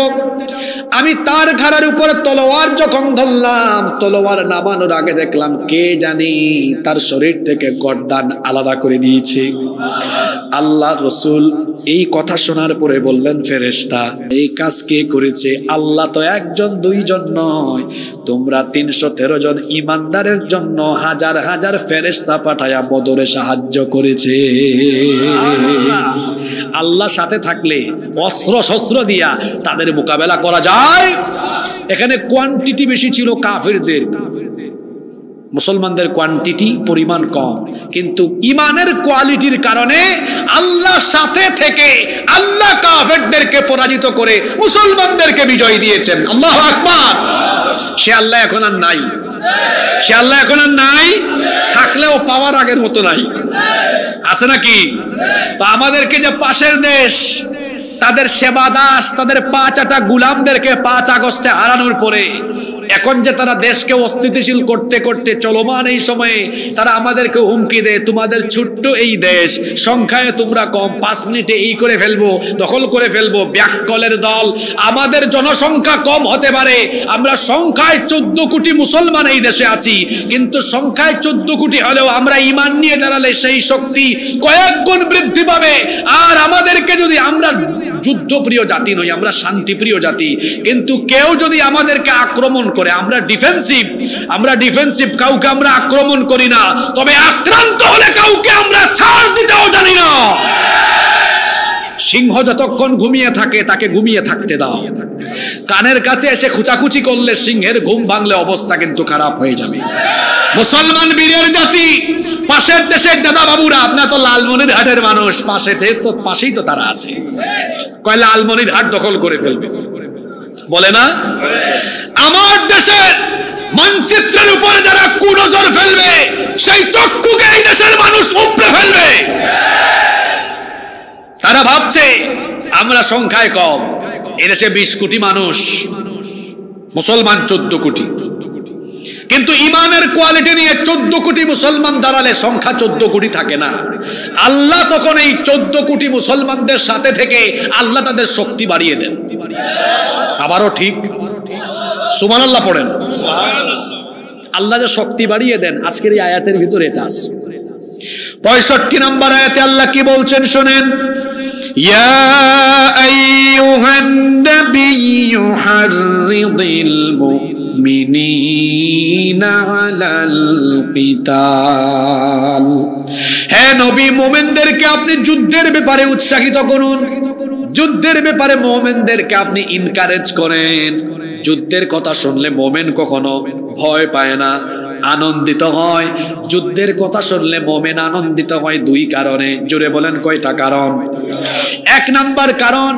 আমি তার ঘাড়ের উপর তলোয়ার যখন ধরলাম, তলোয়ার নামানোর আগে দেখলাম কে জানি তার শরীর থেকে গর্দান আলাদা করে দিয়েছে। আল্লাহ রসুল এই কথা শোনার পরে বললেন, ফেরেশতা, এই কাজ কে করেছে? আল্লাহ তো একজন দুইজন নয়, তোমরা 313 জন ইমানদারের জন্য হাজার হাজার ফেরেশতা পাঠায়া বদরে সাহায্য করেছে। আল্লাহ সাথে থাকলে অস্ত্র শস্ত্র দিয়া তাদের মোকাবেলা করা যায়। এখানে কোয়ান্টিটি বেশি ছিল কাফেরদের, মুসলমানদের কোয়ান্টিটি পরিমাণ কম, কিন্তু ইমানের কোয়ালিটির কারণে আল্লাহ সাথে থেকে আল্লাহ কাফেরদেরকে পরাজিত করে মুসলমানদেরকে বিজয় দিয়েছেন। আল্লাহু আকবার। সে আল্লাহ এখন আর নাই, সে আল্লাহ এখন আর নাই, থাকলেও পাওয়ার আগের মতো নাই। আছে নাকি? তো আমাদেরকে যে পাশের দেশ তাদের সেবা দাস, তাদের 5 গুলামদেরকে 5 আগস্টে হারানোর পরে এখন যে তারা দেশকে অস্থিতিশীল করতে করতে চলমান, এই সময়ে তারা আমাদেরকে হুমকি দেয়, তোমাদের ছোট্ট এই দেশ, সংখ্যায় তোমরা কম, 5 মিনিটে এই করে ফেলবো, দখল করে ফেলবো। ব্যাককলের দল। আমাদের জনসংখ্যা কম হতে পারে, আমরা সংখ্যায় 14 কোটি মুসলমান এই দেশে আছি, কিন্তু সংখ্যায় 14 কোটি হলেও আমরা ইমান নিয়ে দাঁড়ালে সেই শক্তি কয়েক গুণ বৃদ্ধি পাবে। আর আমাদেরকে যদি, আমরা যুদ্ধপ্রিয় জাতি নই, আমরা শান্তিপ্রিয় জাতি, কিন্তু কেউ যদি আমাদেরকে আক্রমণ করে, আমরা ডিফেন্সিভ, কাউকে আমরা আক্রমণ করি না, তবে আক্রান্ত হলে কাউকে আমরা ছাড় দিতেও জানি না। সিংহ যতক্ষণ ঘুমিয়ে থাকে তাকে ঘুমিয়ে থাকতে দাও। কানের কাছে এসে খুচাখুচি করলে, সিংহের ঘুম ভাঙলে অবস্থা কিন্তু খারাপ হয়ে যাবে। মুসলমান বীরের জাতি। পাশের দেশের দাদা বাবুরা, আপনার তো লালমনিরহাটের মানুষ, পাশেই তো তারা আছে, কয় লালমনিরহাট দখল করে ফেলবে, বলে না? আমার দেশের মানচিত্রের উপরে যারা কুনজর ফেলবে সেই চক্ষুকে এই দেশের মানুষ উপড়ে ফেলবে। তারা ভাবছে আমরা সংখ্যায় কম, এদেশে 20 কোটি মানুষ, মুসলমান 14 কোটি, কিন্তু ইমানের কোয়ালিটি নিয়ে 14 কোটি মুসলমান দাঁড়ালে সংখ্যা 14 কোটি থাকে না। আল্লাহ তখন এই 14 কোটি মুসলমানদের সাথে থেকে আল্লাহ তাদের শক্তি বাড়িয়ে দেন। আবারও ঠিক সুবহানাল্লাহ পড়েন। আল্লাহ যে শক্তি বাড়িয়ে দেন, আজকের এই আয়াতের ভিতরে এটা আছে। 65 নম্বর আয়াতে আল্লাহ কি বলছেন শুনেন, ইয়া আইয়ুহান নাবিয়্যু হাররিদিল মুমিনিনা আলাল কিতাল। হে নবী, মুমিনদেরকে আপনি যুদ্ধের ব্যাপারে উৎসাহিত করুন, যুদ্ধের ব্যাপারে মুমিনদেরকে আপনি এনকারেজ করেন। যুদ্ধের কথা শুনলে মুমিন কখনো ভয় পায় না, আনন্দিত হয়। যুদ্ধের কথা শুনলে মুমিন আনন্দিত হয় 2 কারণে। জোরে বলেন কয়টা কারণ? 1 নাম্বার কারণ,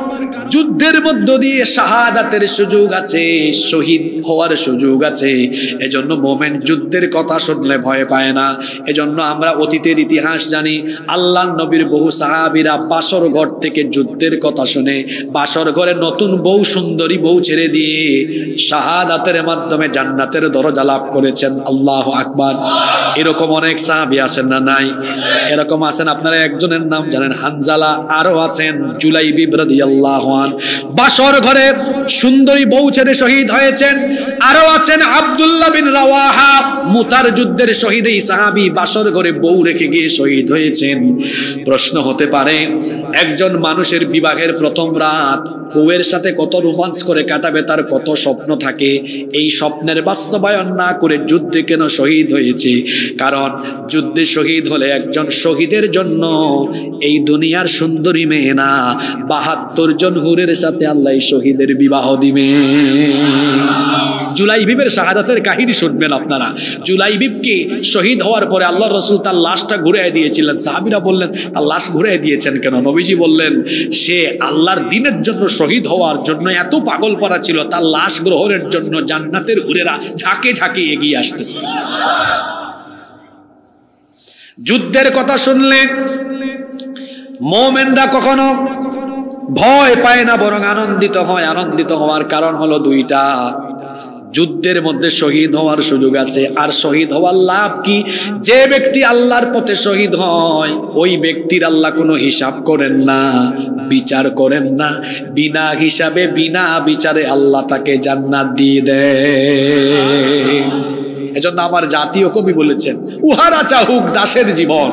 যুদ্ধের মধ্য দিয়ে শাহাদাতের সুযোগ আছে, শহীদ হওয়ার সুযোগ আছে। এজন্য মুমিন যুদ্ধের কথা শুনলে ভয় পায় না। এজন্য আমরা অতীতের ইতিহাস জানি, আল্লাহর নবীর বহু সাহাবীরা বাসর ঘর থেকে যুদ্ধের কথা শুনে বাসর ঘরে নতুন বউ, সুন্দরী বউ ছেড়ে দিয়ে শাহাদাতের মাধ্যমে জান্নাতের দরজা লাভ করেছেন। আল্লাহু আকবার। এরকম অনেক সাহাবী আছেন না নাই? এরকম আছেন, আপনারা একজনের নাম জানেন, হানজালা। আরো আছেন জুলাইবিব রাদিয়াল্লাহু আনহু, বাসর ঘরে সুন্দরী বউ ছেড়ে শহীদ হয়েছেন। আরো আছেন আব্দুল্লাহ বিন রাওয়াহা, মুতার যুদ্ধের শহীদ এই সাহাবী, বাসর ঘরে বউ রেখে গিয়ে শহীদ হয়েছেন। প্রশ্ন হতে পারে, একজন মানুষের বিবাহের প্রথম রাত বউয়ের সাথে কত রোমান্স করে কাটাবে, তার কত স্বপ্ন থাকে, এই স্বপ্নের বাস্তবায়ন না করে যুদ্ধে কেন শহীদ হয়েছে? কারণ যুদ্ধে শহীদ হলে একজন শহীদের জন্য এই দুনিয়ার সুন্দরী মেয়ে না, 72 জন হুরের সাথে আল্লাহ শহীদের বিবাহ দিবে। জুলাইবিবের শাহাদাতের কাহিনী শুনবেন আপনারা। জুলাইবিবকে শহীদ হওয়ার পরে আল্লাহ রসুল তার লাশটা ঘুরিয়ে দিয়েছিলেন। সাহাবীরা বললেন, তার লাশ ঘুরিয়ে দিয়েছেন কেন? নবীজি বললেন, সে আল্লাহর দ্বীনের জন্য শহীদ হওয়ার জন্য এত পাগল পড়া ছিল, তার লাশ গ্রহণের জন্য জান্নাতের হুরেরা ঝাঁকে ঝাঁকে এগিয়ে আসতেছে। যুদ্ধের কথা শুনলে মুমিনরা কখনো ভয় পায় না, বরং আনন্দিত হয়। আনন্দিত হওয়ার কারণ হলো 2টা। যুদ্ধের মধ্যে শহীদ হওয়ার সুযোগ আছে, আর শহীদ হওয়ার লাভ কি? যে ব্যক্তি আল্লাহর পথে শহীদ হয়, ওই ব্যক্তির আল্লাহ কোনো হিসাব করেন না, বিচার করেন না। বিনা হিসাবে, বিনা বিচারে আল্লাহ তাকে জান্নাত দিয়ে দেয়। এজন্য আমার জাতীয় কবি বলেছেন, উহারা চাহুক দাসের জীবন,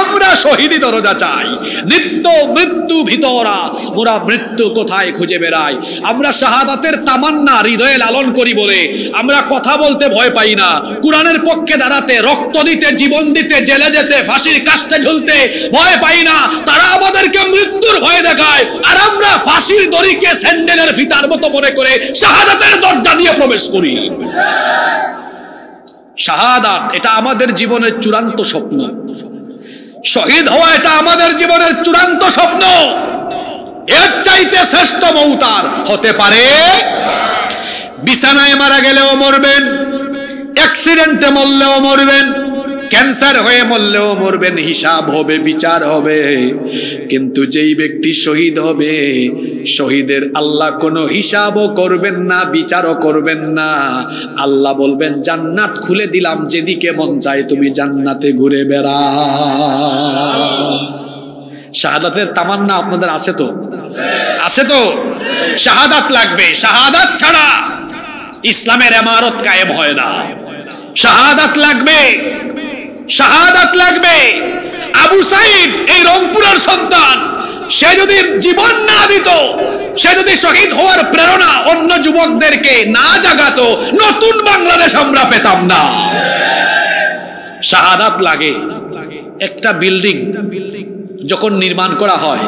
আমরা শহীদি দরজা চাই। নিত্য মৃত্যু ভিতরা, মোরা মৃত্যু কোথায় খুঁজে বেড়াই। আমরা শাহাদাতের তামান্না হৃদয়ে লালন করি বলে আমরা কথা বলতে ভয় পাই না, কোরআনের পক্ষে দাঁড়াতে, রক্ত দিতে, জীবন দিতে, জেলে যেতে, ফাঁসির কাস্টে ঝুলতে ভয় পাই না। তারা আমাদেরকে মৃত্যুর ভয় দেখায়, আর আমরা ফাঁসির দড়িকে স্যান্ডেলের ফিতার মতো মনে করে শাহাদাতের দরজা দিয়ে প্রবেশ করি। শাহাদাত এটা আমাদের জীবনের চূড়ান্ত স্বপ্ন। শহীদ হওয়া এটা আমাদের জীবনের চূড়ান্ত স্বপ্ন। এর চাইতে শ্রেষ্ঠ মৌত আর হতে পারে? বিছানায় মারা গেলেও মরবেন, অ্যাক্সিডেন্টে মরলেও মরবেন, ক্যান্সার হয়ে মরলেও মরবেন, হিসাব হবে, বিচার হবে। কিন্তু যেই ব্যক্তি শহীদ হবে, শহীদের আল্লাহ কোনো হিসাবও করবেন না, বিচারও করবেন না। আল্লাহ বলবেন, জান্নাত খুলে দিলাম, যেদিকে মন চায় তুমি জান্নাতে ঘুরে বেড়াও। শাহাদাতের তামান্না আপনাদের আছে তো? আছে তো? শাহাদাত লাগবে। শাহাদাত ছাড়া ইসলামের ইমারত কায়েম হয় না। শাহাদাত লাগবে, শাহাদাত লাগবে। আবু সাইদ এই রংপুরের সন্তান, সে যদি জীবন না দিত, সে যদি শহীদ হওয়ার প্রেরণা অন্য যুবকদেরকে না জাগাতো, নতুন বাংলাদেশ আমরা পেতাম না। শাহাদাত লাগে। একটা বিল্ডিং যখন নির্মাণ করা হয়,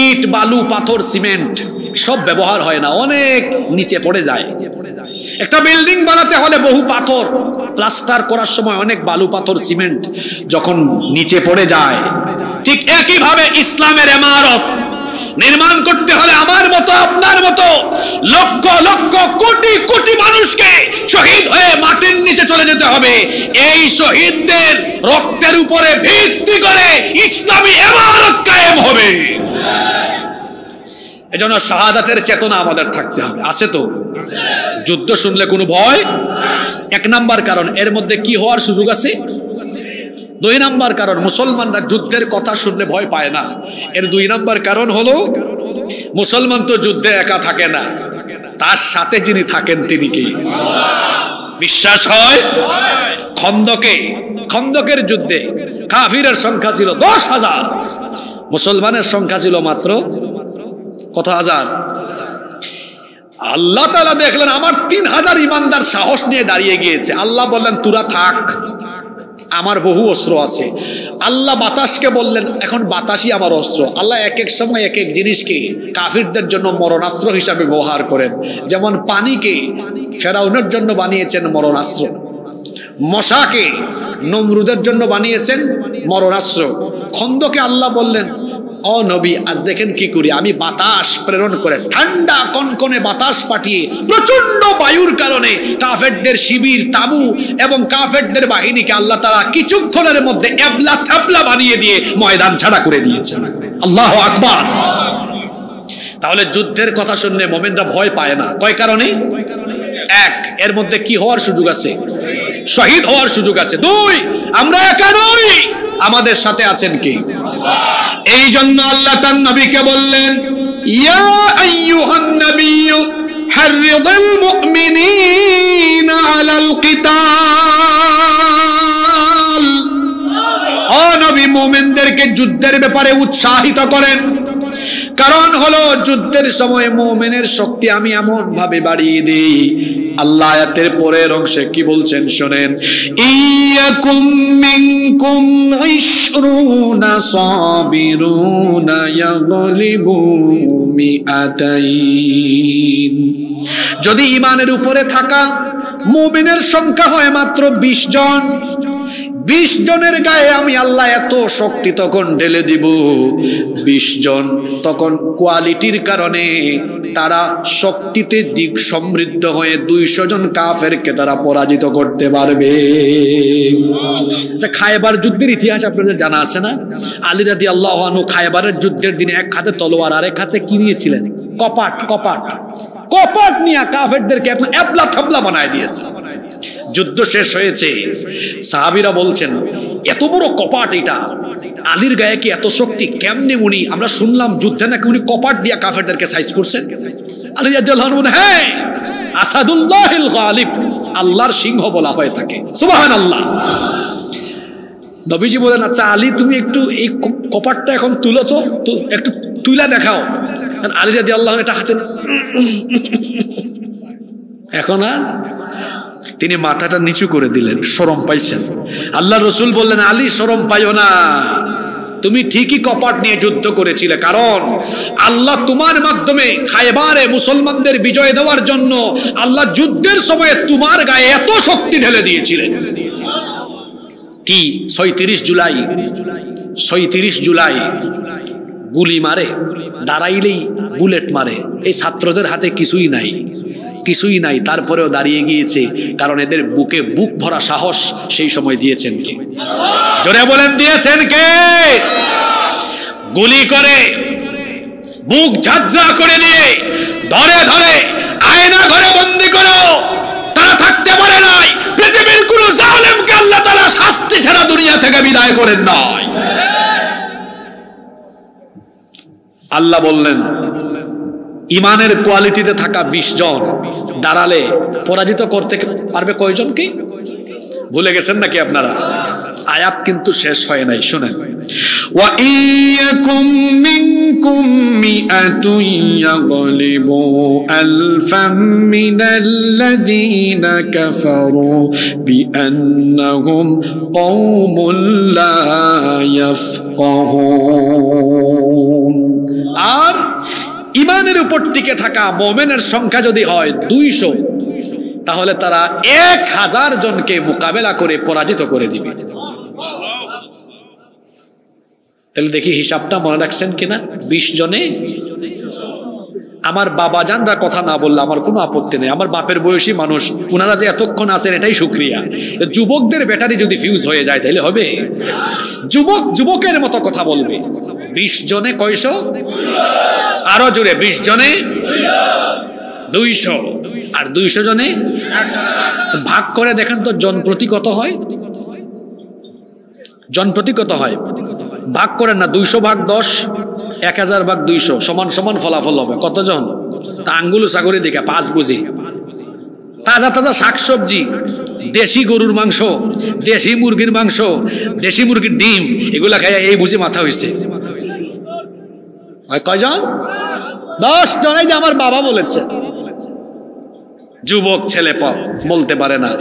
ইট, বালু, পাথর, সিমেন্ট সব ব্যবহার হয় না, অনেক নিচে পড়ে যায়। একটা বিল্ডিং বানাতে হলে বহু পাথর, প্লাস্টার করার সময় অনেক বালু, পাথর, সিমেন্ট যখন নিচে পড়ে যায়, ঠিক একইভাবে ইসলামের ইমারত নির্মাণ করতে হলে আমার মতো আপনার মতো লক্ষ লক্ষ কোটি কোটি মানুষকে শহীদ হয়ে মাটির নিচে চলে যেতে হবে। এই শহীদদের রক্তের উপরে ভিত্তি করে ইসলামী ইমারত কায়েম হবে। এজন্য শাহাদাতের চেতনা আমাদের থাকতে হবে। আছে তো? যুদ্ধ শুনলে কোনো ভয়? এক নাম্বার কারণ, এর মধ্যে কি হওয়ার সুযোগ আছে? দুই নাম্বার কারণ, মুসলমানরা যুদ্ধের কথা শুনলে ভয় পায় না। এর দুই নাম্বার কারণ হলো মুসলমান তো যুদ্ধে একা থাকে না, তার সাথে যিনি থাকেন তিনি কি? বিশ্বাস হয়? খন্দকের যুদ্ধে কাফিরের সংখ্যা ছিল 10,000, মুসলমানের সংখ্যা ছিল মাত্র কত হাজার? আল্লাহ তাআলা দেখলেন আমার 3,000 ইমানদার সাহস নিয়ে দাঁড়িয়ে গিয়েছে। আল্লাহ বললেন তোরা থাক, আমার বহু অস্ত্র আছে। আল্লাহ বাতাসকে বললেন এখন বাতাসই আমার অস্ত্র। আল্লাহ এক এক সময় এক এক জিনিসকে কাফিরদের জন্য মরণাস্ত্র হিসাবে ব্যবহার করেন। যেমন পানিকে ফেরাউনের জন্য বানিয়েছেন মরণাস্ত্র, মশাকে নমরুদের জন্য বানিয়েছেন মরণাস্ত্র। খন্দকে আল্লাহ বললেন ও নবী, আজ দেখেন কি করি, আমি বাতাস প্রেরণ করে ঠান্ডা কনকনে বাতাস পাঠিয়ে প্রচন্ড বায়ুর কারণে কাফেরদের শিবির, তাবু এবং কাফেরদের বাহিনীকে আল্লাহ তাআলা কিছুক্ষণের মধ্যে এবলা থাবলা বানিয়ে দিয়ে ময়দান ছাড়া করে দিয়েছেন। আল্লাহু আকবার। তাহলে যুদ্ধের কথা শুনলে মুমিনরা ভয় পায় না। কয় কারণে? এক, এর মধ্যে কি হওয়ার সুযোগ আছে? শহীদ হওয়ার সুযোগ আছে। দুই, আমরা একা নই, আমাদের সাথে আছেন কে? এই জন্য আল্লাহ তার নবীকে বললেন ইয়া আইয়ুহান নাবিয়্যু হাররিদিল মুমিনিনা আলাল কিতাল। ও নবী, মুমিনদেরকে যুদ্ধের ব্যাপারে উৎসাহিত করেন। কারণ হলো যুদ্ধের সময় মুমিনের শক্তি আমি এমন ভাবে বাড়িয়ে দেই। আল্লাহ আয়াতের পরের অংশে কি বলছেন শুনেন, ইয়াকুম মিনকুম 20 সাবিরুনা ইয়াগলিবু মিআতাইন। যদি ঈমানের উপরে থাকা মুমিনের সংখ্যা হয় মাত্র 20 জন, 20 জনের গায়ে আমি আল্লাহ এত শক্তি তখন ঢেলে দিব, 20 জন তখন কোয়ালিটির কারণে তারা শক্তিতে দিক সমৃদ্ধ হয়ে 200 জন কাফেরকে তারা পরাজিত করতে পারবে। আচ্ছা, খায়বার যুদ্ধের ইতিহাস আপনাদের জানা আছে না? আলী রাদিয়াল্লাহু আনহু খায়বারের যুদ্ধের দিনে এক হাতে তলোয়ার আর এক হাতে কি নিয়েছিলেন? কপাট নিয়ে কাফেরদেরকে এবলা থাবলা বানায় দিয়েছে। যুদ্ধ শেষ হয়েছে, সাহাবীরা বলছেন এত বড় কপাট, এটা আলীর গায়ে কি এত শক্তি কেমনে? উনি, আমরা শুনলাম যুদ্ধে নাকি উনি কপাট দিয়া কাফেরদেরকে সাইজ করছেন। আলী রাদিয়াল্লাহু আনহু, হ্যাঁ, আসাদুল্লাহিল গালিব, আল্লাহর সিংহ বলা হয় তাকে। সুবহানাল্লাহ। নবীজি বলেন আচ্ছা আলী, তুমি একটু এই কপাটটা এখন তুলো তো, একটু তুলা দেখাও। আলী রাদিয়াল্লাহু আনহু এটা হাতে এখন আর তিনি মাথাটা নিচু করে দিলেন, শরম পাইছেন। আল্লাহ রসুল বললেন আলী শরম পাইও না, তুমি ঠিকই কপাট নিয়ে যুদ্ধ করেছিলে, কারণ আল্লাহ তোমার মাধ্যমে খায়বারে মুসলমানদের বিজয় দেওয়ার জন্য আল্লাহ যুদ্ধের সময় তোমার গায়ে এত শক্তি ঢেলে দিয়েছিলেন। কি 36 জুলাই গুলি মারে, দাঁড়াইলেই বুলেট মারে। এই ছাত্রদের হাতে কিছুই নাই, তারপরেও দাঁড়িয়ে গিয়েছে, কারণ এদের বুকে বুক ভরা সাহস সেই সময় দিয়েছেন কে? জোরে বলেন, দিয়েছেন কে? গুলি করে বুক ঝাঁঝরা করে দিয়ে ধরে আয়না ঘরে বন্দি করো, তারা থাকতে পারে নাই। পৃথিবীর কোন জালেমকে আল্লাহ তাআলা শাস্তি ছাড়া দুনিয়া থেকে বিদায় করেন নাই। আল্লাহ বললেন ইমানের কোয়ালিটিতে থাকা 20 জন দাঁড়ালে পরাজিত করতে পারবে কয়জনকে? ভুলে গেছেন নাকি আপনারা? আয়াত কিন্তু শেষ হয় নাই, শুনেন। ওয়া ইয়াকুম মিনকুম মিআতুন ইয়াগলিবু আলফাম মিনাল্লাযীনা কাফারু বিআন্নাহুম কওমুন লা ইয়াফকাহুন। আর ইমানের উপর টিকে থাকা মুমিনের সংখ্যা যদি হয় 200, তাহলে তারা 1000 জনকে মোকাবেলা করে পরাজিত করে দিবে। তাহলে দেখি হিসাবটা মনে রাখছেন কিনা। 20 জনে, আমার বাবা জানরা কথা না বললে আমার কোনো আপত্তি নেই, আমার বাপের বয়সী মানুষ, ওনারা যে এতক্ষণ আছেন এটাই শুকরিয়া। যুবকদের ব্যাটারি যদি ফিউজ হয়ে যায় তাহলে হবে? যুবক যুবকের মতো কথা বলবে। 20 জনে কয়শো? আরো জোরে, 20 জনে 200, আর 200 জনে ভাগ করে দেখেন তো জনপ্রতি কত হয়? জনপ্রতি কত হয়? ভাগ করেন না, 200 ভাগ 10, 1000 ভাগ 200 সমান সমান ফলাফল হবে কতজন? তা আঙ্গুল সাগরে দেখে 5 বুঝি। তাজা তাজা শাকসবজি, দেশি গরুর মাংস, দেশি মুরগির মাংস, দেশি মুরগির ডিম, এগুলা খাইয়া এই বুঝি মাথা হইছে। কয়জন? 10 জনে, যে আমার বাবা বলেছে। যুবক ছেলে বলতে পারে না।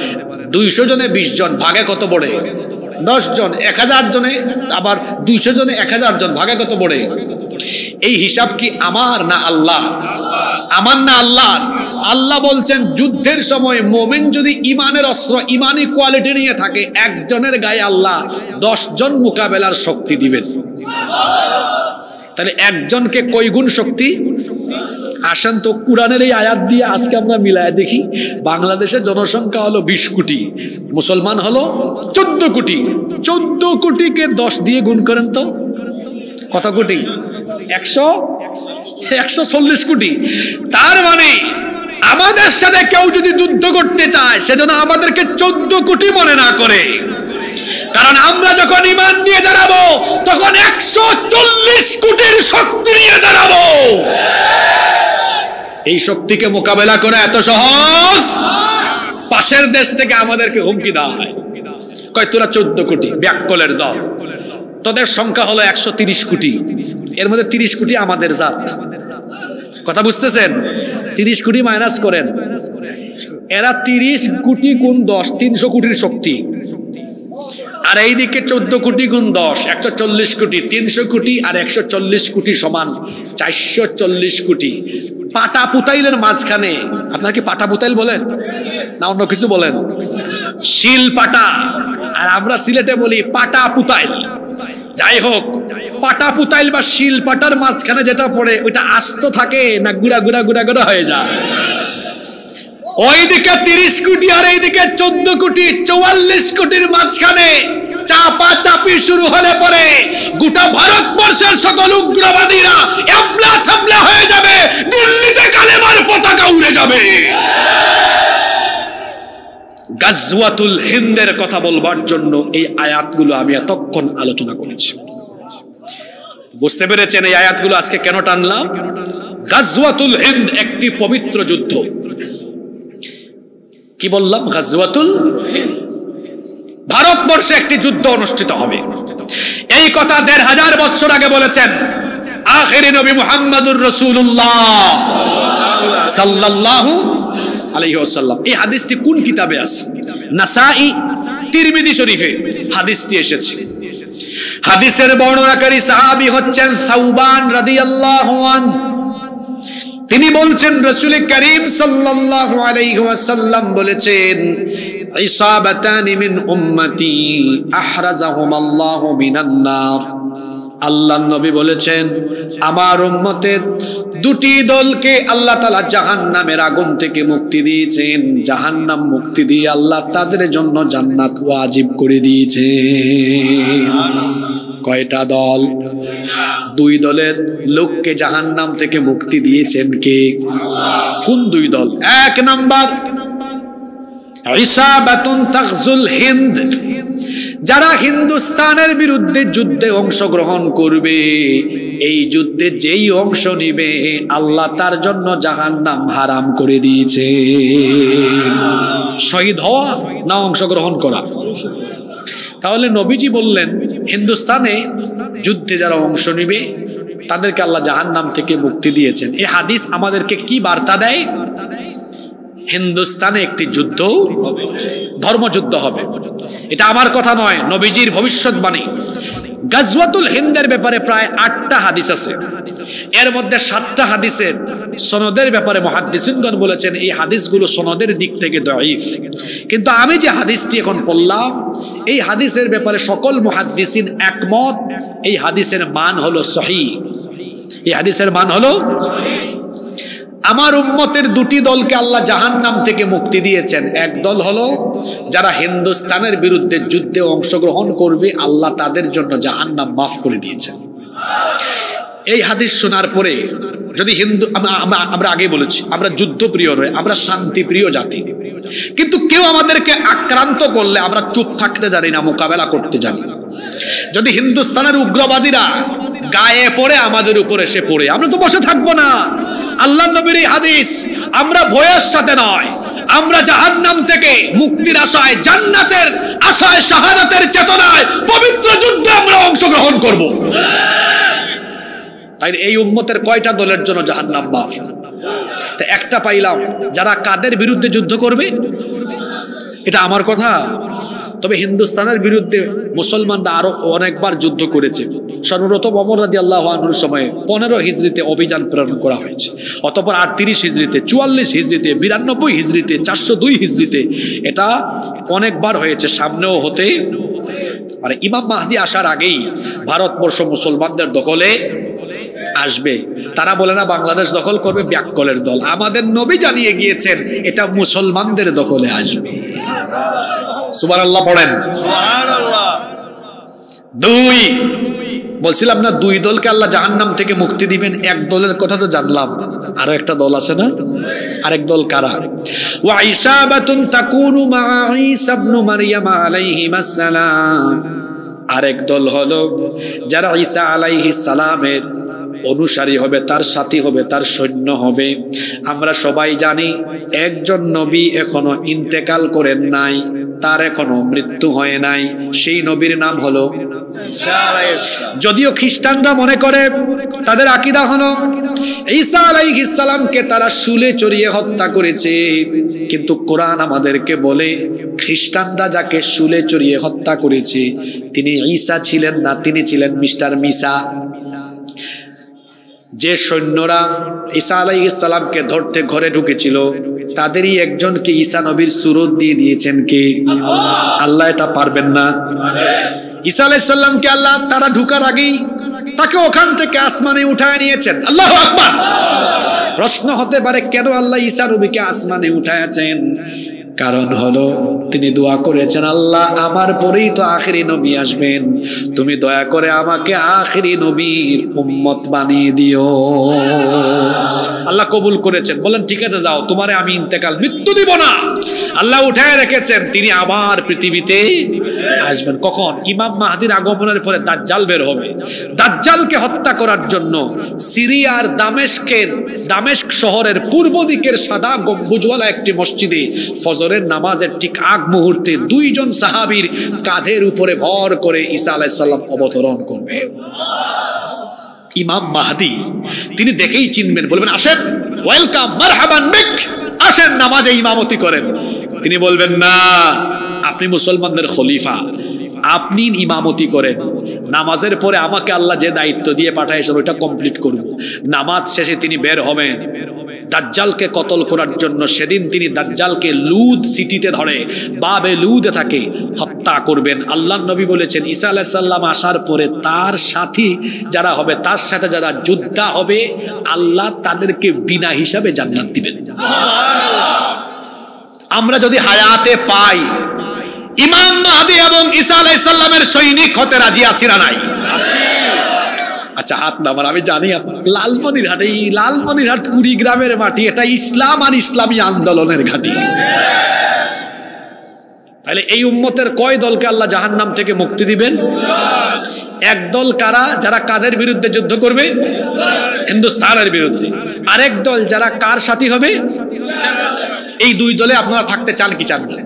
200 জনে 20 জন, ভাগে কত পড়ে? 10 জন। 1000 জনে আবার 200 জনে 1000 জন, ভাগে কত পড়ে? এই হিসাব কি আমার না আল্লাহ? আমার না আল্লাহ? আল্লাহ বলছেন যুদ্ধের সময় মোমেন যদি ইমানের অস্ত্র, ইমানি কোয়ালিটি নিয়ে থাকে, একজনের গায়ে আল্লাহ 10 জন মোকাবেলার শক্তি দিবেন। তাহলে একজনকে কয় গুণ শক্তি? আসেন তো কুরআনের এই আয়াত দিয়ে আজকে আমরা মিলায় দেখি। বাংলাদেশের জনসংখ্যা হলো 20 কোটি, মুসলমান হলো 14 কোটি। 14 কোটিকে 10 দিয়ে গুণ করেন তো কত কোটি? 140 কোটি। তার মানে আমাদের সাথে কেউ যদি যুদ্ধ করতে চায় সেজন্য আমাদেরকে 14 কোটি মনে না করে, কারণ আমরা যখন ঈমান নিয়ে দাঁড়াবো তখন 140 কোটির শক্তি নিয়ে দাঁড়াবো। এই শক্তিকে মোকাবেলা করা এত সহজ? পাশের দেশ থেকে আমাদেরকে হুমকি দেওয়া হয়, কয় তোরা 14 কোটি ব্যাককলের দল, তোদের সংখ্যা হলো 130 কোটি, এর মধ্যে 30 কোটি আমাদের জাত। কথা বুঝতেছেন? 30 কোটি মাইনাস করেন, এরা 30 কোটি গুণ 10, 300 কোটির শক্তি। আর এইদিকে 14 কোটি গুণ 10, 140 কোটি। 300 কোটি আর 140 কোটি সমান 440 কোটি। পাটা পুতাইলের মাঝখানে, আপনারা কি পাটা পুতাইল বলেন না অন্য কিছু বলেন? শিল পাটা, আর আমরা সিলেটে বলি পাটা পুতাইল। যাই হোক, পাটা পুতাইল বা শিল পাটার মাঝখানে যেটা পড়ে ওইটা আস্ত থাকে না গুড়া গুড়া গুড়া গুড়া হয়ে যায়? ওইদিকে 30 কোটি আর এইদিকে 14 কোটি, 44 কোটির মাঝখানে চাপা চাপি শুরু হলে পরে গোটা ভারতবর্ষের সকল উগ্রবাদীরা এবলা থাবলা হয়ে যাবে, দিল্লিতে কালেমার পতাকা উড়ে যাবে। গাজওয়াতুল হিন্দের কথা বলবার জন্য এই আয়াতগুলো আমি এতক্ষণ আলোচনা করেছি। বুঝতে পেরেছেন এই আয়াতগুলো আজকে কেন টানলাম? গাজওয়াতুল হিন্দ একটি পবিত্র যুদ্ধ। কি বললাম? গাজওয়াতুল হিন্দ। ভারতবর্ষে একটি যুদ্ধ অনুষ্ঠিত হবে, এই কথা 1500 বছর আগে বলেছেন আখিরি নবী মুহাম্মদুর রাসূলুল্লাহ সাল্লাল্লাহু আলাইহি ওয়াসাল্লাম। এই হাদিসটি কোন কিতাবে আছে? নাসাই, তিরমিজি শরীফে হাদিসটি এসেছে। হাদিসের বর্ণনাকারী সাহাবী হচ্ছেন সাউবান রাদিয়াল্লাহু আনহু। তিনি বলছেন রাসূল করিম সাল্লাল্লাহু আলাইহি ওয়াসাল্লাম বলেছেন, ইসাবাতানি মিন উম্মতি আহরাজাহুমাল্লাহু মিনান নার। আল্লাহর নবী বলেছেন আমার উম্মতের দুটি দলকে আল্লাহ তাআলা জাহান্নামের আগুন থেকে মুক্তি দিয়েছেন। জাহান্নাম মুক্তি দিয়ে আল্লাহ তাদের জন্য জান্নাত ওয়াজিব করে দিয়েছেন। কয়টা দল? 2 দলের লোককে জাহান্নাম থেকে মুক্তি দিয়েছেন কে? কোন 2 দল? 1 নাম্বার ইসাবাতুন তাগজুল হিন্দ, যারা হিন্দুস্তানের বিরুদ্ধে যুদ্ধে অংশগ্রহণ করবে। এই যুদ্ধে যেই অংশ নিবে আল্লাহ তার জন্য জাহান্নাম হারাম করে দিয়েছে। শহীদ হওয়া না অংশগ্রহণ করা? তাহলে নবীজি বললেন হিন্দুস্তানে যুদ্ধে যারা অংশ নিবে তাদেরকে আল্লাহ জাহান্নাম থেকে মুক্তি দিয়েছেন। এই হাদিস আমাদেরকে কি বার্তা দেয়? হিন্দুস্তানে একটি যুদ্ধ, ধর্মযুদ্ধ হবে। এটা আমার কথা নয়, নবীজির ভবিষ্যৎবাণী। গাজওয়াতুল হিন্দের ব্যাপারে প্রায় 8টা হাদিস আছে। এর মধ্যে 7টা হাদিসের সনদের ব্যাপারে মুহাদ্দিসিনগণ বলেছেন এই হাদিসগুলো সনদের দিক থেকে দাঈফ। কিন্তু আমি যে হাদিসটি এখন পড়লাম এই হাদিসের ব্যাপারে সকল মুহাদ্দিসিন একমত, এই হাদিসের মান হলো সহিহ। এই হাদিসের মান হলো সহিহ। আমার উম্মতের দুটি দলকে আল্লাহ জাহান্নাম থেকে মুক্তি দিয়েছেন। এক দল হলো যারা হিন্দুস্তানের বিরুদ্ধে যুদ্ধে অংশগ্রহণ করবে, আল্লাহ তাদের জন্য জাহান্নাম মাফ করে দিয়েছেন। এই হাদিস শোনার পরে যদি আমরা আগে বলেছি আমরা যুদ্ধপ্রিয় নয়, আমরা শান্তিপ্রিয় জাতি, কিন্তু কেউ আমাদেরকে আক্রান্ত করলে আমরা চুপ থাকতে জানি না, মোকাবেলা করতে জানি। যদি হিন্দুস্তানের উগ্রবাদীরা গায়ে পড়ে আমাদের উপরে এসে পড়ে, আমরা তো বসে থাকবো না। আল্লাহ নবীর এই হাদিস, আমরা ভয়ের সাথে নয়, আমরা জাহান্নাম থেকে মুক্তির আশায়, জান্নাতের আশায়, শাহাদাতের চেতনায় পবিত্র যুদ্ধে আমরা অংশগ্রহণ করব। তাই এই উম্মতের কয়টা দলের জন্য জাহান্নাম মাফ? একটা পাইলাম, যারা কাদের বিরুদ্ধে যুদ্ধ করবে। এটা আমার কথা। তবে হিন্দুস্তানের বিরুদ্ধে মুসলমানরা আরো অনেকবার যুদ্ধ করেছে। সর্বপ্রথম ওমর রাদিয়াল্লাহু আনহুর সময়ে 15 হিজরিতে অভিযান প্রেরণ করা হয়েছে, অতঃপর 38 হিজরিতে, 44 হিজরিতে, 92 হিজরিতে, 402 হিজরিতে, এটা অনেকবার হয়েছে, সামনেও হতে পারে। ইমাম মাহদি আসার আগেই ভারতবর্ষ মুসলমানদের দখলে আসবে। তারা বলে না বাংলাদেশ দখল করবে, ব্যাককলের দল। আমাদের নবী জানিয়ে গিয়েছেন এটা মুসলমানদের দখলে আসবে। সুবহানাল্লাহ পড়েন। দুই, বলছিলাম না দুই দলকে আল্লাহ জাহান্নাম থেকে মুক্তি দিবেন। এক দলের কথা তো জানলাম, আরো একটা দল আছে না? আরেক দল কারা? ওয়া ইসাবাতুন তাকুনু মা ঈসা ইবনে মারইয়াম আলাইহিস সালাম। আরেক দল হলো যারা ঈসা আলাইহিস সালামের অনুসারী হবে, তার সাথী হবে, তার সৈন্য হবে। আমরা সবাই জানি একজন নবী এখনো ইন্তেকাল করেন নাই, তার এখনো মৃত্যু হয় নাই। সেই নবীর নাম হলো ঈসা আলাইহিস সালাম। যদিও খ্রিস্টানরা মনে করে, তাদের আকীদা হলো ঈসা আলাইহিস সালামকে তারা শুলে চড়িয়ে হত্যা করেছে, কিন্তু কোরআন আমাদেরকে বলে খ্রিস্টানরা যাকে শুলে চড়িয়ে হত্যা করেছে তিনি ঈসা ছিলেন না, তিনি ছিলেন মিস্টার মিসা। যে সৈন্যরা ঈসা আলাইহিস সালামকে ধরতে ঘরে ঢুকেছিল তাদেরই একজনকে ঈসা নবীর সুরত দিয়ে দিয়েছেন কে? আল্লাহ। এটা পারবেন না? ঈসা আলাইহিস সালামকে আল্লাহ তারা ঢুকার আগেই তাকে ওখান থেকে আসমানে উঠায় নিয়েছেন। আল্লাহু আকবার। প্রশ্ন হতে পারে কেন আল্লাহ ঈসা নবীকে আসমানে উঠায়াছেন? কারণ হলো তিনি দোয়া করেছেন, আল্লাহ আমার পরেই তো আখেরি নবী আসবেন, তুমি দয়া করে আমাকে আখেরি নবীর উম্মত বানিয়ে দিও। আল্লাহ কবুল করেছেন, বলেন ঠিক আছে যাও, তোমারে আমি ইন্তেকাল মৃত্যু দিব না। আল্লাহ উঠায় রেখেছেন, তিনি আবার পৃথিবীতে আসবেন। কখন? ইমাম মাহদির আগমনের পরে দাজ্জাল বের হবে। দাজ্জালকে হত্যা করার জন্য সিরিয়ার দামেস্ক শহরের পূর্ব দিকের সাদা গম্বুজওয়ালা একটি মসজিদে ফজরের নামাজের ঠিক আগ মুহূর্তে 2 জন সাহাবীর কাঁধের উপরে ভর করে ঈসা আলাইহিস সালাম অবতরণ করবে। ইমাম মাহদি তিনি দেখেই চিনবেন, বলবেন আসেন, ওয়েলকাম, মারহাবান বিক, আসেন নামাজে ইমামতি করেন। তিনি বলবেন না, আপনি মুসলমানদের খলিফা, আপনি ইমামতি করেন, নামাজের পরে আমাকে আল্লাহ যে দায়িত্ব দিয়ে পাঠাইছেন ওইটা কমপ্লিট করব। নামাজ শেষে তিনি বের হবেন দাজ্জালকে কতল করার জন্য। সেদিন তিনি দাজ্জালকে লুদ সিটিতে ধরে, বাবে লুদে থাকে, হত্যা করবেন। আল্লাহ নবী বলেছেন ঈসা আলাইহিস সালাম আসার পরে তার সাথী যারা হবে, তার সাথে যারা যোদ্ধা হবে, আল্লাহ তাদেরকে বিনা হিসাবে জান্নাত দিবেন। আমরা যদি হায়াতে পাই ইমাম মাহদি এবং ঈসা আলাইহিস সালামের সৈনিক হতে রাজি আছি না নাই? আচ্ছা হাত নামান। আমি জানি লালমনিরহাট, এই লালমনিরহাট কুড়িগ্রামের মাটি, এটা ইসলাম আর ইসলামী আন্দোলনের ঘাঁটি। তাহলে এই উম্মতের কয় দলকে আল্লাহ জাহান্নাম থেকে মুক্তি দিবেন? এক দল কারা? যারা কাদের বিরুদ্ধে যুদ্ধ করবে? হিন্দুস্তানের বিরুদ্ধে। আরেক দল যারা কার সাথী হবে? এই দুই দলে আপনারা থাকতে চান কি চান না?